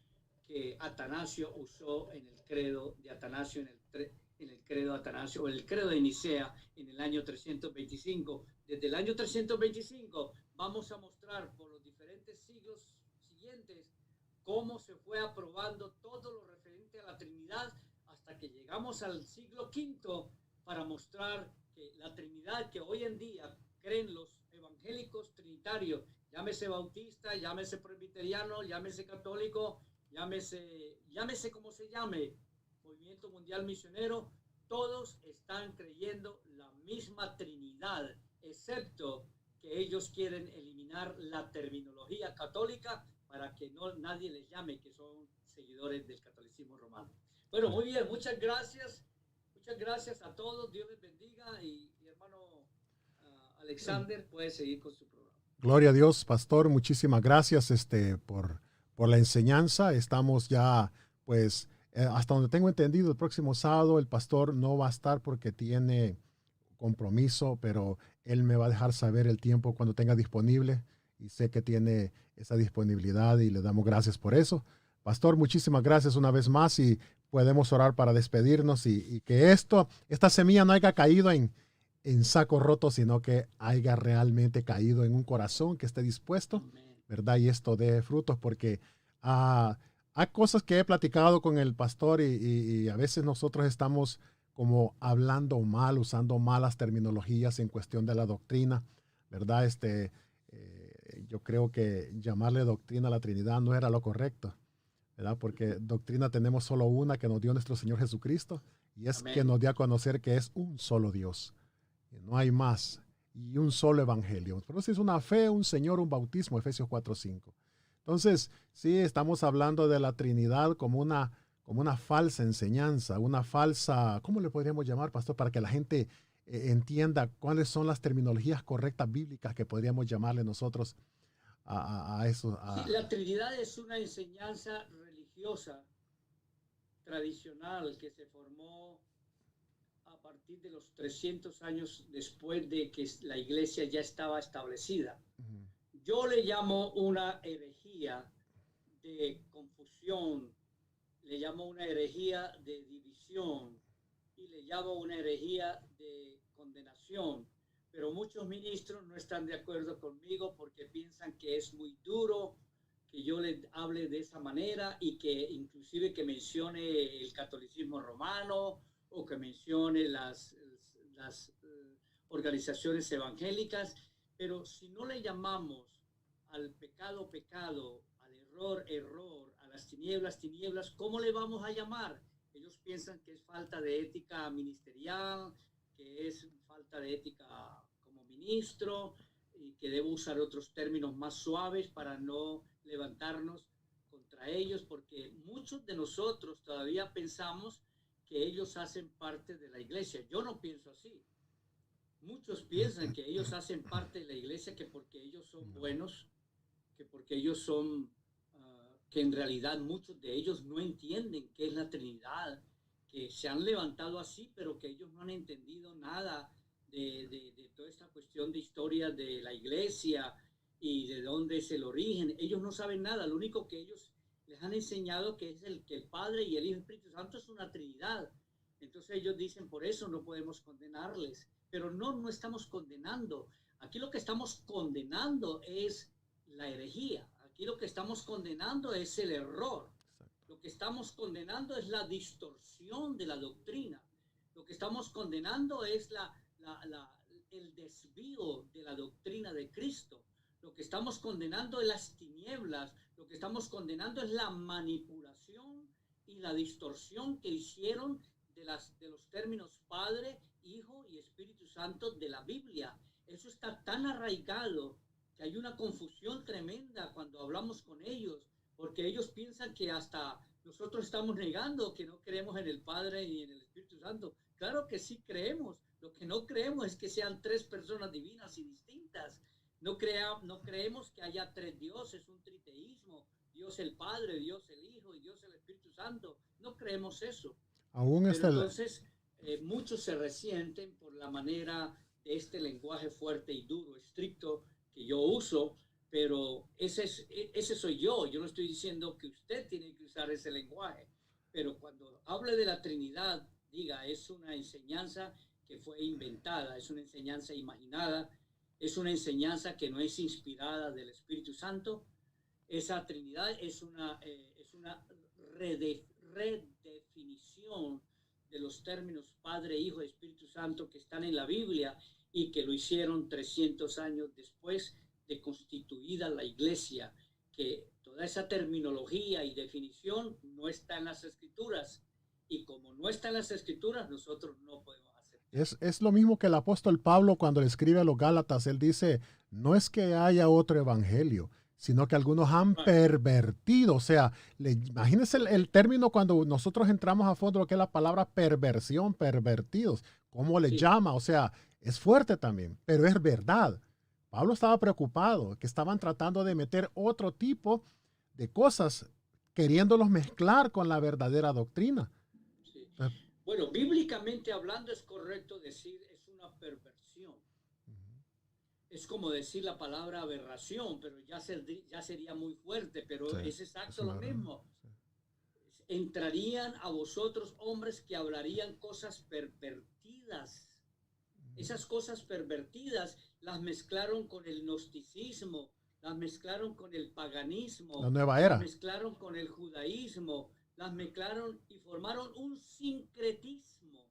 que Atanasio usó en el credo de Atanasio, en el credo de Atanasio, o el credo de Nicea en el año 325. Desde el año 325 vamos a mostrar por los diferentes siglos siguientes cómo se fue aprobando todo lo referente a la Trinidad, hasta que llegamos al siglo V para mostrar que la Trinidad que hoy en día creen los evangélicos trinitarios, llámese bautista, llámese presbiteriano, llámese católico, llámese como se llame, movimiento mundial misionero, todos están creyendo la misma Trinidad, excepto que ellos quieren eliminar la terminología católica para que nadie les llame que son seguidores del catolicismo romano. Bueno, muy bien, muchas gracias. Muchas gracias a todos. Dios les bendiga. Y hermano Alexander puede seguir con su programa. Gloria a Dios, pastor. Muchísimas gracias por la enseñanza. Estamos ya, pues, hasta donde tengo entendido, el próximo sábado el pastor no va a estar porque tiene compromiso, pero él me va a dejar saber el tiempo cuando tenga disponible y sé que tiene esa disponibilidad y le damos gracias por eso. Pastor, muchísimas gracias una vez más y podemos orar para despedirnos y que esta semilla no haya caído en saco roto, sino que haya realmente caído en un corazón que esté dispuesto, ¿verdad? Y esto dé frutos porque hay cosas que he platicado con el pastor y a veces nosotros estamos como hablando mal, usando malas terminologías en cuestión de la doctrina, ¿verdad? Yo creo que llamarle doctrina a la Trinidad no era lo correcto, ¿verdad? Porque doctrina tenemos solo una que nos dio nuestro Señor Jesucristo y es que nos dio a conocer que es un solo Dios. No hay más. Y un solo evangelio. Por eso es una fe, un Señor, un bautismo, Efesios 4:5. Entonces, sí, estamos hablando de la Trinidad como una falsa enseñanza, una falsa, ¿cómo le podríamos llamar, pastor? Para que la gente entienda cuáles son las terminologías correctas bíblicas que podríamos llamarle nosotros a eso. Sí, la Trinidad es una enseñanza religiosa tradicional que se formó a partir de los 300 años después de que la iglesia ya estaba establecida. Yo le llamo una herejía de confusión, le llamo una herejía de división y le llamo una herejía de condenación. Pero muchos ministros no están de acuerdo conmigo porque piensan que es muy duro que yo les hable de esa manera y que inclusive que mencione el catolicismo romano o que mencione las organizaciones evangélicas, pero si no le llamamos al pecado, pecado, al error, error, a las tinieblas, tinieblas, ¿cómo le vamos a llamar? Ellos piensan que es falta de ética ministerial, que es falta de ética como ministro y que debo usar otros términos más suaves para no levantarnos contra ellos, porque muchos de nosotros todavía pensamos que ellos hacen parte de la iglesia. Yo no pienso así. Muchos piensan que ellos hacen parte de la iglesia que porque ellos son buenos, que porque ellos son, que en realidad muchos de ellos no entienden qué es la Trinidad, que se han levantado así, pero que ellos no han entendido nada de toda esta cuestión de historia de la iglesia y de dónde es el origen. Ellos no saben nada, lo único que ellos les han enseñado que es que el Padre y el Hijo y el Espíritu Santo es una Trinidad. Entonces ellos dicen, por eso no podemos condenarles. Pero no estamos condenando. Aquí lo que estamos condenando es la herejía. Aquí lo que estamos condenando es el error. Lo que estamos condenando es la distorsión de la doctrina. Lo que estamos condenando es el desvío de la doctrina de Cristo. Lo que estamos condenando es las tinieblas. Lo que estamos condenando es la manipulación y la distorsión que hicieron de los términos Padre, Hijo y Espíritu Santo de la Biblia. Eso está tan arraigado que hay una confusión tremenda cuando hablamos con ellos, porque ellos piensan que hasta nosotros estamos negando que no creemos en el Padre y en el Espíritu Santo. Claro que sí creemos. Lo que no creemos es que sean tres personas divinas y distintas. No creemos que haya tres dioses, un triteísmo, Dios el Padre, Dios el Hijo y Dios el Espíritu Santo. No creemos eso. Aún Pero entonces muchos se resienten por la manera de este lenguaje fuerte y duro, estricto que yo uso, pero ese soy yo. Yo no estoy diciendo que usted tiene que usar ese lenguaje, pero cuando hable de la Trinidad, diga, es una enseñanza que fue inventada, es una enseñanza imaginada, es una enseñanza que no es inspirada del Espíritu Santo. Esa Trinidad es una redefinición de los términos Padre, Hijo y Espíritu Santo que están en la Biblia y que lo hicieron 300 años después de constituida la iglesia, que toda esa terminología y definición no está en las Escrituras, y como no está en las Escrituras, nosotros no podemos hacer. Es lo mismo que el apóstol Pablo cuando le escribe a los Gálatas, él dice, no es que haya otro evangelio, sino que algunos han pervertido. O sea, imagínense el término cuando nosotros entramos a fondo lo que es la palabra perversión, pervertidos. ¿Cómo le llama? O sea, es fuerte también, pero es verdad. Pablo estaba preocupado, que estaban tratando de meter otro tipo de cosas, queriéndolos mezclar con la verdadera doctrina. Sí. Bueno, bíblicamente hablando es correcto decir es una perversión. Es como decir la palabra aberración, pero ya sería muy fuerte, pero Sí, es exacto es lo mismo. sí. Entrarían a vosotros hombres que hablarían cosas pervertidas. Esas cosas pervertidas las mezclaron con el gnosticismo, las mezclaron con el paganismo, La nueva era. las mezclaron con el judaísmo, las mezclaron y formaron un sincretismo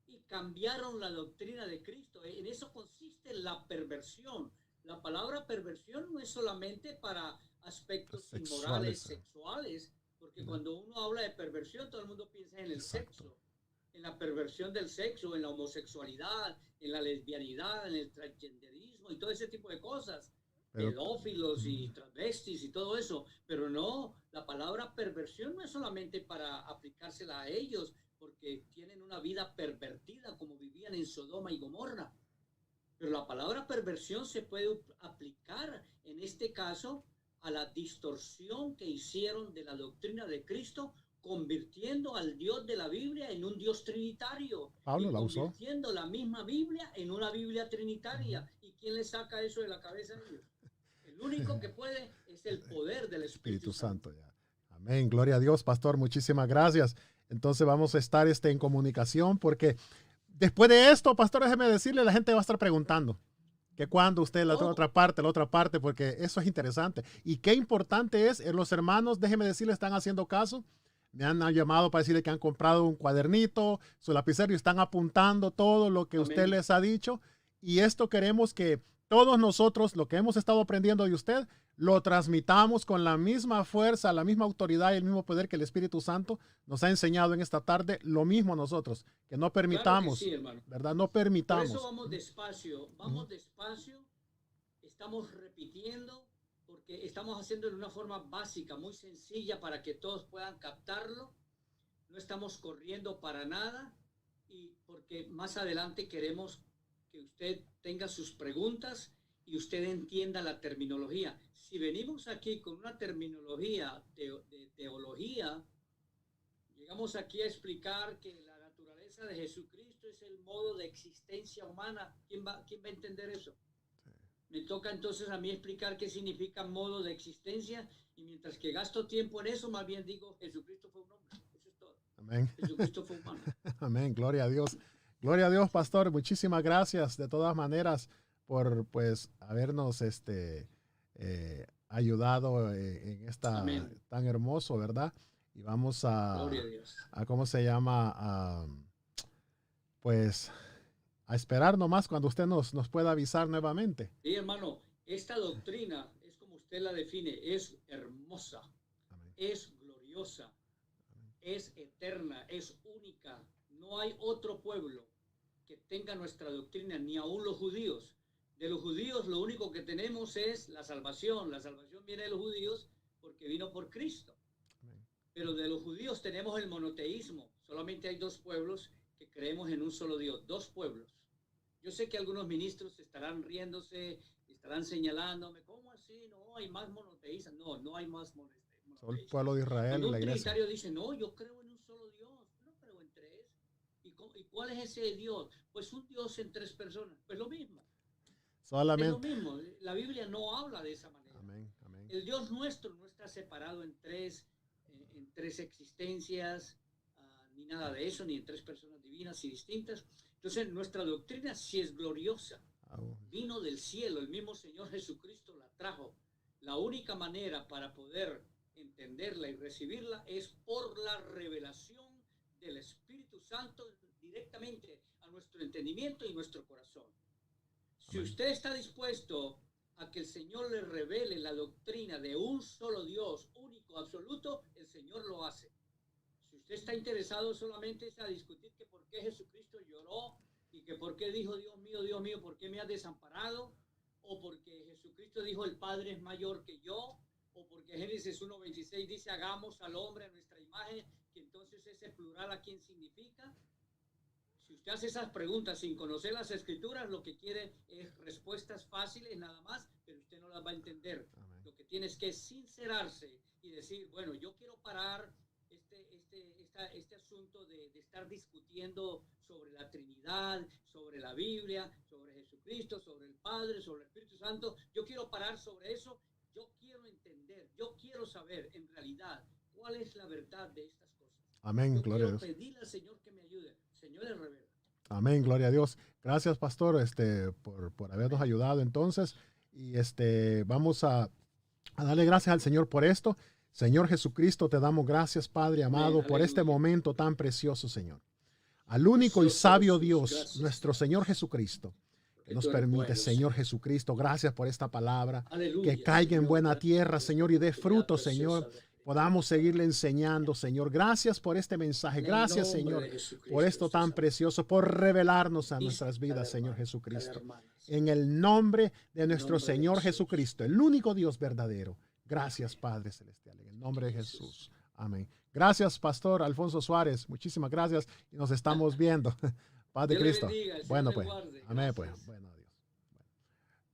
y cambiaron la doctrina de Cristo. En eso consiste la perversión. La palabra perversión no es solamente para aspectos inmorales, sexuales, porque cuando uno habla de perversión, todo el mundo piensa en el sexo, en la perversión del sexo, en la homosexualidad, en la lesbianidad, en el transgenderismo y todo ese tipo de cosas, pedófilos y transvestis y todo eso. Pero no, la palabra perversión no es solamente para aplicársela a ellos, porque tienen una vida pervertida como vivían en Sodoma y Gomorra. Pero la palabra perversión se puede aplicar en este caso a la distorsión que hicieron de la doctrina de Cristo, convirtiendo al Dios de la Biblia en un Dios trinitario. Pablo y la usó. Convirtiendo la misma Biblia en una Biblia trinitaria. ¿Y quién le saca eso de la cabeza a ellos? El único que puede es el poder del Espíritu Santo. Ya. Amén. Gloria a Dios, pastor. Muchísimas gracias. Entonces vamos a estar en comunicación porque después de esto, pastor, déjeme decirle, la gente va a estar preguntando que cuando usted la otra parte, porque eso es interesante. Y qué importante es, los hermanos, déjeme decirle, están haciendo caso. Me han llamado para decirle que han comprado un cuadernito, su lapicero y están apuntando todo lo que usted les ha dicho. Y esto queremos que todos nosotros, lo que hemos estado aprendiendo de usted, lo transmitamos con la misma fuerza, la misma autoridad y el mismo poder que el Espíritu Santo nos ha enseñado en esta tarde. Lo mismo nosotros, que no permitamos, claro que sí, hermano. ¿verdad? No permitamos. Por eso vamos despacio, estamos repitiendo, porque estamos haciendo de una forma básica, muy sencilla, para que todos puedan captarlo. No estamos corriendo para nada, y porque más adelante queremos que usted tenga sus preguntas y usted entienda la terminología. Si venimos aquí con una terminología de teología, llegamos aquí a explicar que la naturaleza de Jesucristo es el modo de existencia humana. ¿Quién va a entender eso? Me toca entonces a mí explicar qué significa modo de existencia, y mientras que gasto tiempo en eso, más bien digo, Jesucristo fue un hombre. Eso es todo. Amén. Jesucristo fue humano. Amén. Gloria a Dios. Gloria a Dios, pastor. Muchísimas gracias de todas maneras por pues habernos ayudado en esta Amén. Tan hermoso, ¿verdad? Y vamos Gloria a Dios. ¿cómo se llama? Pues a esperar nomás cuando usted nos pueda avisar nuevamente. Sí, hermano, esta doctrina es como usted la define, es hermosa, Amén. es gloriosa, es eterna, es única. No hay otro pueblo que tenga nuestra doctrina, ni aún los judíos. De los judíos lo único que tenemos es la salvación. La salvación viene de los judíos porque vino por Cristo. Amén. Pero de los judíos tenemos el monoteísmo. Solamente hay dos pueblos que creemos en un solo Dios, dos pueblos. Yo sé que algunos ministros estarán riéndose, estarán señalándome, ¿cómo así? No, hay más monoteístas. No, no hay más monoteístas. Solo el pueblo de Israel. Cuando un la iglesia trinitario dice, no, yo creo en un solo Dios, no creo en tres. ¿Y cuál es ese Dios? Pues un Dios en tres personas. Pues lo mismo. Solamente. Es lo mismo. La Biblia no habla de esa manera. Amén, amén. El Dios nuestro no está separado en tres existencias, ni nada de eso, ni en tres personas divinas y distintas. Entonces, nuestra doctrina sí es gloriosa. Vino del cielo, el mismo Señor Jesucristo la trajo. La única manera para poder entenderla y recibirla es por la revelación del Espíritu Santo directamente a nuestro entendimiento y nuestro corazón. Si usted está dispuesto a que el Señor le revele la doctrina de un solo Dios, único, absoluto, el Señor lo hace. Si usted está interesado solamente a discutir que por qué Jesucristo lloró y que por qué dijo, Dios mío, ¿por qué me has desamparado? o porque Jesucristo dijo el Padre es mayor que yo, o porque Génesis 1:26 dice hagamos al hombre a nuestra imagen, que entonces ese plural ¿a quién significa? Si usted hace esas preguntas sin conocer las escrituras, lo que quiere es respuestas fáciles nada más, pero usted no las va a entender. Amén. Lo que tiene es que sincerarse y decir, bueno, yo quiero parar este asunto de estar discutiendo sobre la Trinidad, sobre la Biblia, sobre Jesucristo, sobre el Padre, sobre el Espíritu Santo. Yo quiero parar sobre eso. Yo quiero entender, yo quiero saber en realidad cuál es la verdad de estas cosas. Amén, Yo gloria a quiero Dios. pedirle al Señor que me ayude. Señor, es revela. Amén, gloria a Dios. Gracias, pastor, por habernos ayudado entonces. Y vamos a darle gracias al Señor por esto. Señor Jesucristo, te damos gracias, Padre amado, Amén, por este aleluya. momento tan precioso, Señor. Al único y sabio Dios, nuestro Señor Jesucristo, que nos permite, Señor Jesucristo, gracias por esta palabra, que caiga en buena tierra, Señor, y dé fruto, Señor. Podamos seguirle enseñando, Señor. Gracias por este mensaje. Gracias, Señor, por esto tan precioso, por revelarnos a nuestras vidas, Señor Jesucristo. En el nombre de nuestro Señor Jesucristo, el único Dios verdadero. Gracias, Padre Celestial, en el nombre de Jesús. Amén. Gracias, Pastor Alfonso Suárez. Muchísimas gracias y nos estamos viendo. Paz de Cristo. Bueno, pues. Amén, pues. Bueno, Dios.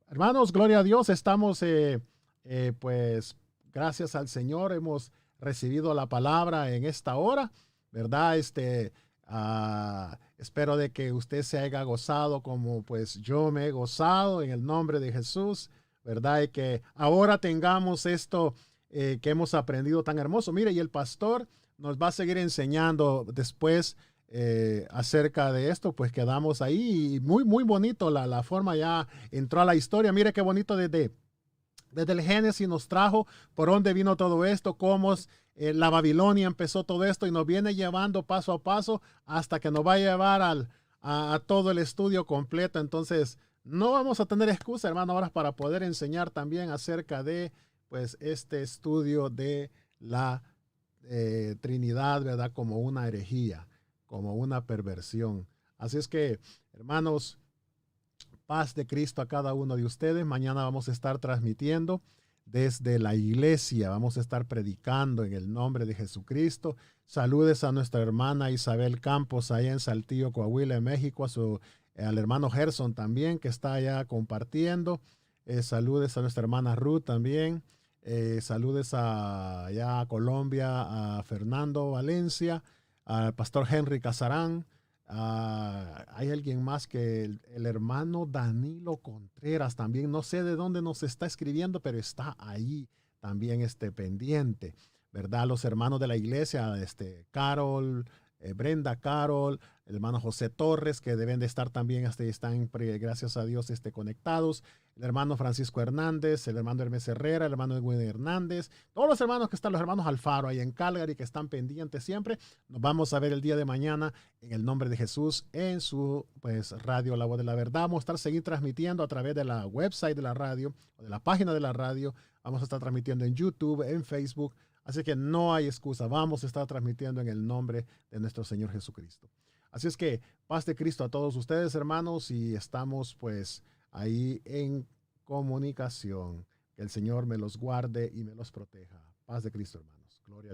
Hermanos, gloria a Dios. Estamos, pues, gracias al Señor. Hemos recibido la palabra en esta hora, ¿verdad? Espero de que usted se haya gozado como pues yo me he gozado en el nombre de Jesús, ¿verdad? Y que ahora tengamos esto que hemos aprendido tan hermoso. Mire, y el pastor nos va a seguir enseñando después acerca de esto, pues quedamos ahí y muy, muy bonito la forma ya entró a la historia. Mire qué bonito desde el Génesis nos trajo por dónde vino todo esto, cómo la Babilonia empezó todo esto y nos viene llevando paso a paso hasta que nos va a llevar a todo el estudio completo. Entonces, no vamos a tener excusa, hermano, ahora para poder enseñar también acerca de pues este estudio de la Trinidad, ¿verdad? Como una herejía, como una perversión. Así es que, hermanos, paz de Cristo a cada uno de ustedes. Mañana vamos a estar transmitiendo desde la iglesia. Vamos a estar predicando en el nombre de Jesucristo. Saludes a nuestra hermana Isabel Campos allá en Saltillo, Coahuila, México. Al hermano Gerson también que está allá compartiendo. Saludes a nuestra hermana Ruth también. Saludes allá a Colombia, a Fernando Valencia, al pastor Henry Casarán. Hay alguien más que el hermano Danilo Contreras también, no sé de dónde nos está escribiendo, pero está ahí también pendiente, ¿verdad? Los hermanos de la iglesia, Carol, Brenda Carol, el hermano José Torres, que deben de estar también, están, gracias a Dios, conectados. El hermano Francisco Hernández, el hermano Hermes Herrera, el hermano Edwin Hernández, todos los hermanos que están, los hermanos Alfaro ahí en Calgary, que están pendientes siempre. Nos vamos a ver el día de mañana en el nombre de Jesús en su pues radio La Voz de la Verdad. Vamos a seguir transmitiendo a través de la website de la radio o de la página de la radio. Vamos a estar transmitiendo en YouTube, en Facebook. Así que no hay excusa. Vamos a estar transmitiendo en el nombre de nuestro Señor Jesucristo. Así es que paz de Cristo a todos ustedes, hermanos, y estamos pues ahí en comunicación. Que el Señor me los guarde y me los proteja. Paz de Cristo, hermanos. Gloria a Dios.